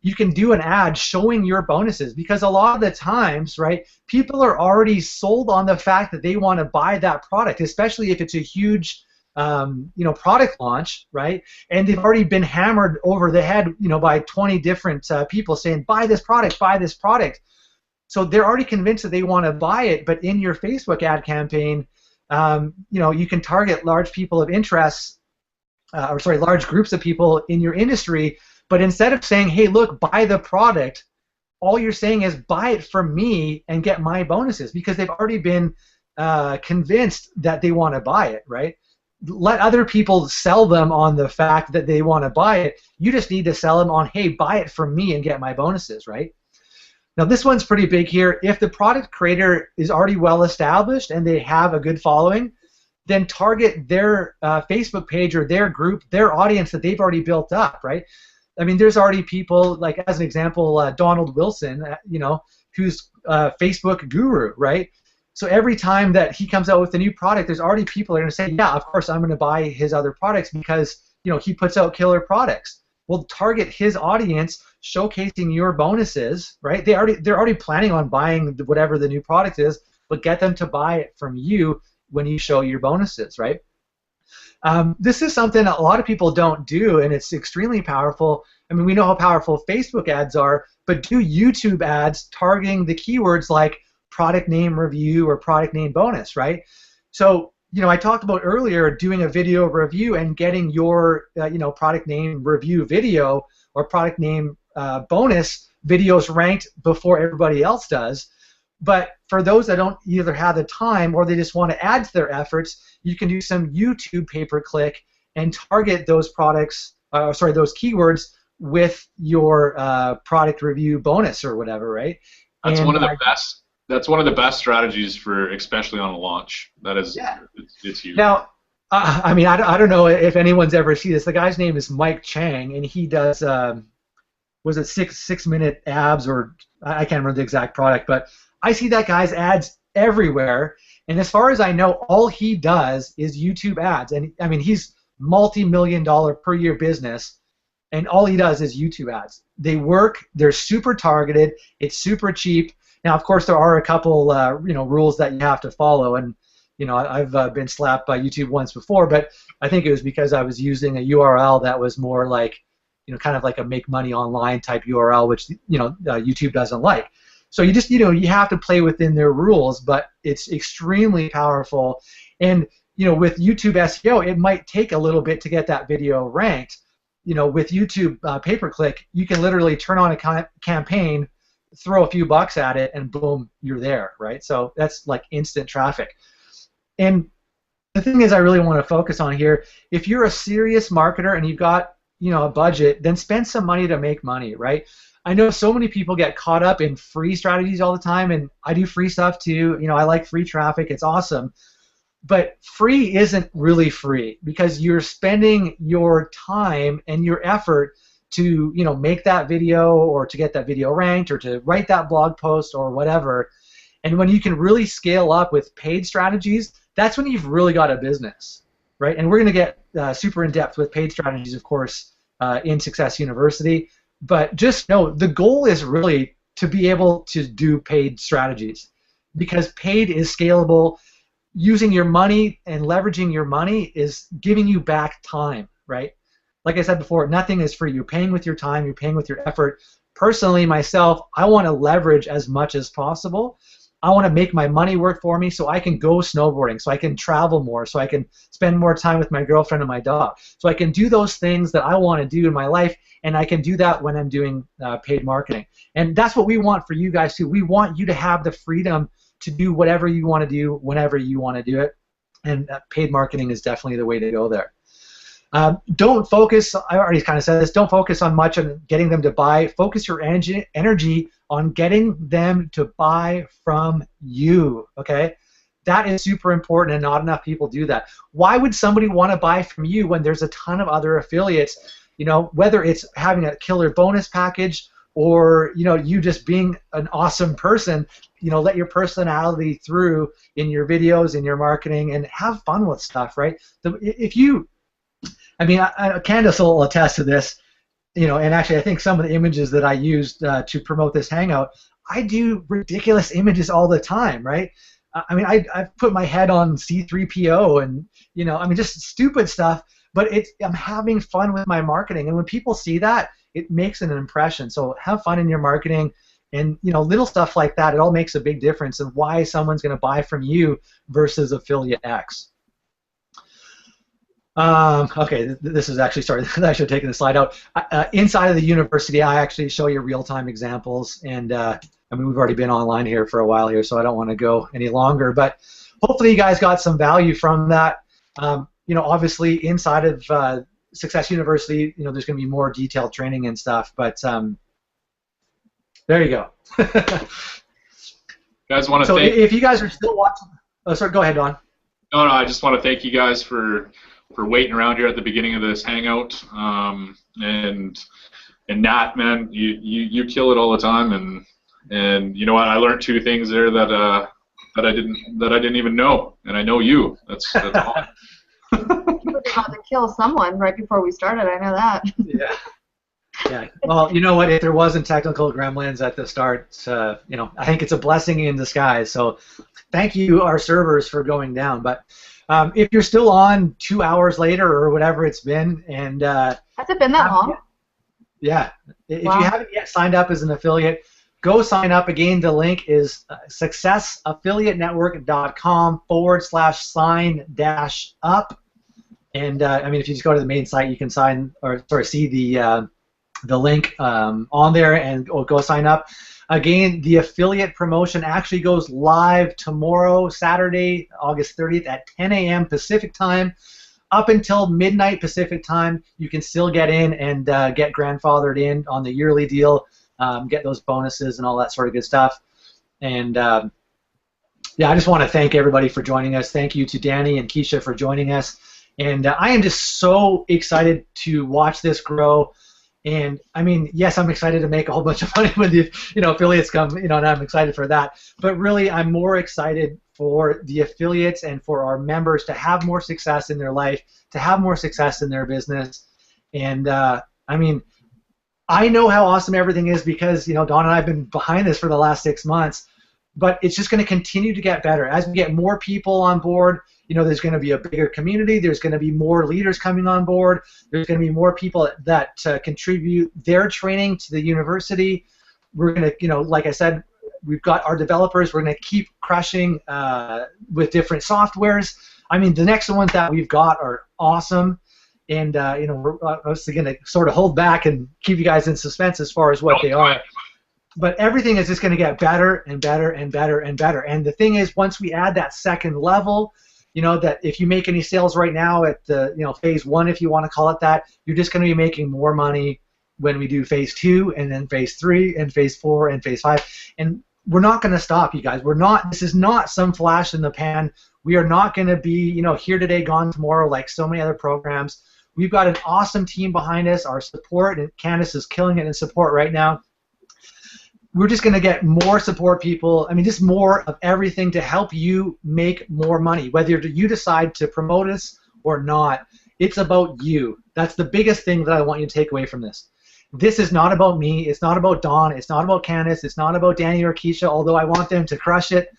you can do an ad showing your bonuses because a lot of the times, right, people are already sold on the fact that they want to buy that product, especially if it's a huge you know, product launch, right? And they've already been hammered over the head, you know, by 20 different people saying, buy this product, buy this product. So they're already convinced that they want to buy it, but in your Facebook ad campaign, you know, you can target large people of interest, large groups of people in your industry, but instead of saying, hey, look, buy the product, all you're saying is buy it from me and get my bonuses because they've already been convinced that they want to buy it, right? Let other people sell them on the fact that they want to buy it. You just need to sell them on, hey, buy it from me and get my bonuses, right? Now this one's pretty big here. If the product creator is already well established and they have a good following, then target their Facebook page or their group, their audience that they've already built up, right? I mean, there's already people, like as an example, Donald Wilson, you know, who's Facebook guru, right? So every time that he comes out with a new product, there's already people that are going to say, yeah, of course I'm going to buy his other products because, you know, he puts out killer products. Well, target his audience, showcasing your bonuses, right? They're already planning on buying whatever the new product is, but get them to buy it from you when you show your bonuses, right? This is something a lot of people don't do, and it's extremely powerful. I mean, we know how powerful Facebook ads are, but do YouTube ads targeting the keywords like product name review or product name bonus, right? So, you know, I talked about earlier doing a video review and getting your, you know, product name review video or product name bonus videos ranked before everybody else does. But for those that don't either have the time or they just want to add to their efforts, you can do some YouTube pay-per-click and target those products, those keywords with your product review bonus or whatever, right? That's one of the best. That's one of the best strategies for, especially on a launch. That is, yeah. It's huge. Now, I mean, I don't know if anyone's ever seen this. The guy's name is Mike Chang, and he does, was it 6-minute abs, or I can't remember the exact product, but I see that guy's ads everywhere. And as far as I know, all he does is YouTube ads. And I mean, he's multi-million-dollar per year business, and all he does is YouTube ads. They work. They're super targeted. It's super cheap. Now, of course, there are a couple, you know, rules that you have to follow, and you know, I've been slapped by YouTube once before, but I think it was because I was using a URL that was more like, you know, kind of like a make money online type URL, which you know YouTube doesn't like. So you just, you know, you have to play within their rules, but it's extremely powerful. And you know, with YouTube SEO, it might take a little bit to get that video ranked. You know, with YouTube pay-per-click, you can literally turn on a campaign, throw a few bucks at it, and boom, you're there, right? So that's like instant traffic. And the thing is, I really want to focus on here, if you're a serious marketer and you've got, you know, a budget, then spend some money to make money, right? I know so many people get caught up in free strategies all the time, and I do free stuff too. You know, I like free traffic, it's awesome. But free isn't really free because you're spending your time and your effort to, you know, make that video or to get that video ranked or to write that blog post or whatever. And when you can really scale up with paid strategies, that's when you've really got a business, right? And we're going to get super in depth with paid strategies, of course, in Success University. But just know the goal is really to be able to do paid strategies, because paid is scalable. Using your money and leveraging your money is giving you back time, right? Like I said before, nothing is free. You're paying with your time, you're paying with your effort. Personally, myself, I want to leverage as much as possible. I want to make my money work for me so I can go snowboarding, so I can travel more, so I can spend more time with my girlfriend and my dog, so I can do those things that I want to do in my life, and I can do that when I'm doing paid marketing. And that's what we want for you guys too. We want you to have the freedom to do whatever you want to do whenever you want to do it, and paid marketing is definitely the way to go there. Don't focus, I already kind of said this, don't focus on much on getting them to buy. Focus your energy on getting them to buy from you, okay? That is super important, and not enough people do that. Why would somebody want to buy from you when there's a ton of other affiliates, you know, whether it's having a killer bonus package or, you know, you just being an awesome person, you know, let your personality through in your videos, in your marketing, and have fun with stuff, right? If you, I mean, Candace will attest to this, you know, and actually I think some of the images that I used to promote this Hangout, I do ridiculous images all the time, right? I mean, I've put my head on C3PO and, you know, I mean, just stupid stuff, but I'm having fun with my marketing, and when people see that, it makes an impression. So have fun in your marketing, and, you know, little stuff like that, it all makes a big difference in why someone's going to buy from you versus affiliate X. Okay, this is actually, sorry, I should have taken the slide out. Inside of the university, I actually show you real-time examples, and I mean, we've already been online here for a while here, so I don't want to go any longer, but hopefully you guys got some value from that. You know, obviously inside of Success University, you know, there's going to be more detailed training and stuff, but there you go. Guys, want to so thank. If you guys are still watching, oh, sorry, go ahead, Don. No, I just want to thank you guys for waiting around here at the beginning of this Hangout, and Nat, man, you kill it all the time, and you know what, I learned 2 things there that I didn't even know, and I know you. That's all. You were about to kill someone right before we started. I know that. Yeah. Yeah. Well, you know what? If there wasn't technical gremlins at the start, you know, I think it's a blessing in disguise. So, thank you, our servers, for going down. But if you're still on 2 hours later or whatever it's been, and has it been that long? Yeah. If you haven't yet signed up as an affiliate, go sign up. Again, the link is successaffiliatenetwork.com/sign-up. And I mean, if you just go to the main site, you can see the link on there and go sign up. Again, the affiliate promotion actually goes live tomorrow, Saturday, August 30th at 10 a.m. Pacific time. Up until midnight Pacific time, you can still get in and get grandfathered in on the yearly deal, get those bonuses and all that sort of good stuff. And yeah, I just want to thank everybody for joining us. Thank you to Danny and Keisha for joining us. And I am just so excited to watch this grow. And I mean, yes, I'm excited to make a whole bunch of money when the affiliates come, and I'm excited for that. But really, I'm more excited for the affiliates and for our members to have more success in their life, to have more success in their business. And I mean, I know how awesome everything is because Don and I have been behind this for the last 6 months. But it's just going to continue to get better as we get more people on board. There's going to be a bigger community. There's going to be more leaders coming on board. There's going to be more people that contribute their training to the university. We're going to, like I said, we've got our developers. We're going to keep crushing with different softwares. I mean, the next ones that we've got are awesome. And, we're obviously going to sort of hold back and keep you guys in suspense as far as what they are. But everything is just going to get better and better and better and better. And the thing is, once we add that second level, that if you make any sales right now at the, phase 1, if you want to call it that, you're just going to be making more money when we do phase 2 and then phase 3 and phase 4 and phase 5. And we're not going to stop, you guys. This is not some flash in the pan. We are not going to be, here today, gone tomorrow like so many other programs. We've got an awesome team behind us. Our support, and Candace is killing it in support right now. We're just going to get more support people, just more of everything to help you make more money, whether you decide to promote us or not. It's about you. That's the biggest thing that I want you to take away from this. This is not about me. It's not about Dawn. It's not about Candace. It's not about Danny or Keisha, although I want them to crush it.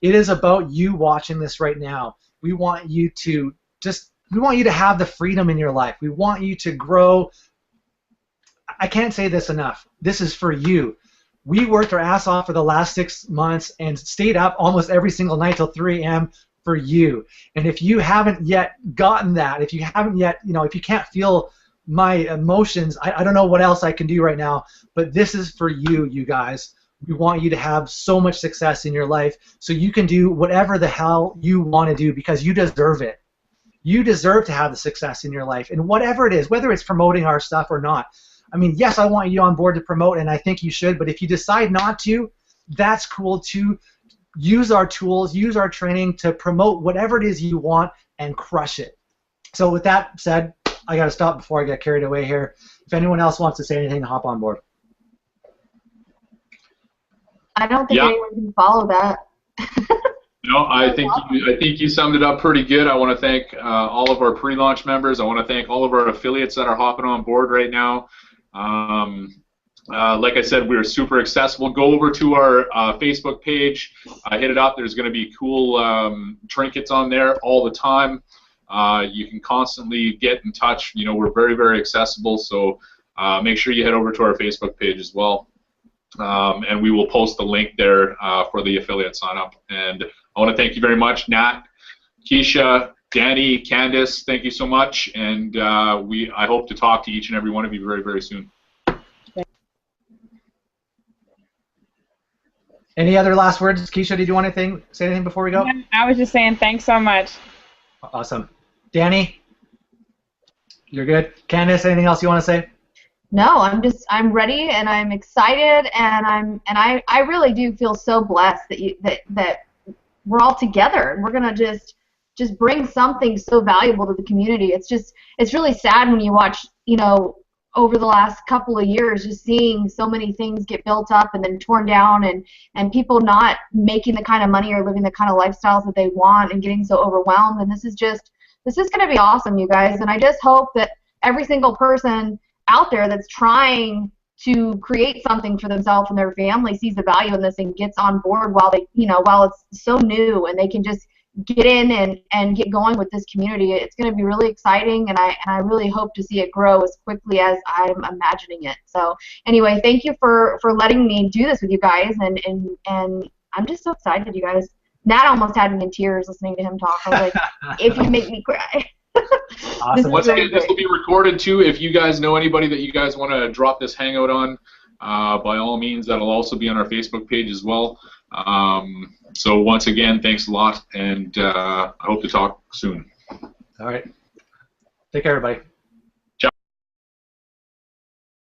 It is about you watching this right now. We want you to have the freedom in your life. We want you to grow. I can't say this enough. This is for you. We worked our ass off for the last 6 months and stayed up almost every single night till 3 a.m. for you. And if you haven't yet gotten that, if you haven't yet, if you can't feel my emotions, I don't know what else I can do right now, but this is for you, you guys. We want you to have so much success in your life so you can do whatever the hell you want to do because you deserve it. You deserve to have the success in your life, and whatever it is, whether it's promoting our stuff or not. I mean, yes, I want you on board to promote, and I think you should, but if you decide not to, that's cool too. Use our tools, use our training to promote whatever it is you want and crush it. So with that said, I got to stop before I get carried away here. If anyone else wants to say anything, hop on board. I don't think anyone can follow that. No, I think you summed it up pretty good. I want to thank all of our pre-launch members. I want to thank all of our affiliates that are hopping on board right now. Like I said, we're super accessible. Go over to our Facebook page, hit it up. There's going to be cool trinkets on there all the time. You can constantly get in touch. We're very, very accessible, so make sure you head over to our Facebook page as well. And we will post the link there for the affiliate sign up. And I want to thank you very much, Nat, Keisha, Danny, Candace. Thank you so much, and I hope to talk to each and every one of you very, very soon. Any other last words, Keisha? Did you want to say anything before we go? I was just saying thanks so much. Awesome, Danny. You're good. Candace, anything else you want to say? No, I'm ready and I'm excited and I really do feel so blessed that we're all together and we're gonna just bring something so valuable to the community. It's really sad when you watch, over the last couple of years, just seeing so many things get built up and then torn down and people not making the kind of money or living the kind of lifestyles that they want and getting so overwhelmed. And this is gonna be awesome, you guys. And I just hope that every single person out there that's trying to create something for themselves and their family sees the value in this and gets on board while it's so new and they can just get in and get going with this community. It's going to be really exciting, and I really hope to see it grow as quickly as I'm imagining it. So anyway, thank you for letting me do this with you guys, and I'm just so excited, you guys. Nat almost had me in tears listening to him talk. I was like, if you make me cry. Awesome. This will be recorded too. If you guys know anybody that you guys want to drop this Hangout on, by all means, that'll also be on our Facebook page as well. So once again, thanks a lot, and I hope to talk soon. All right. Take care, everybody.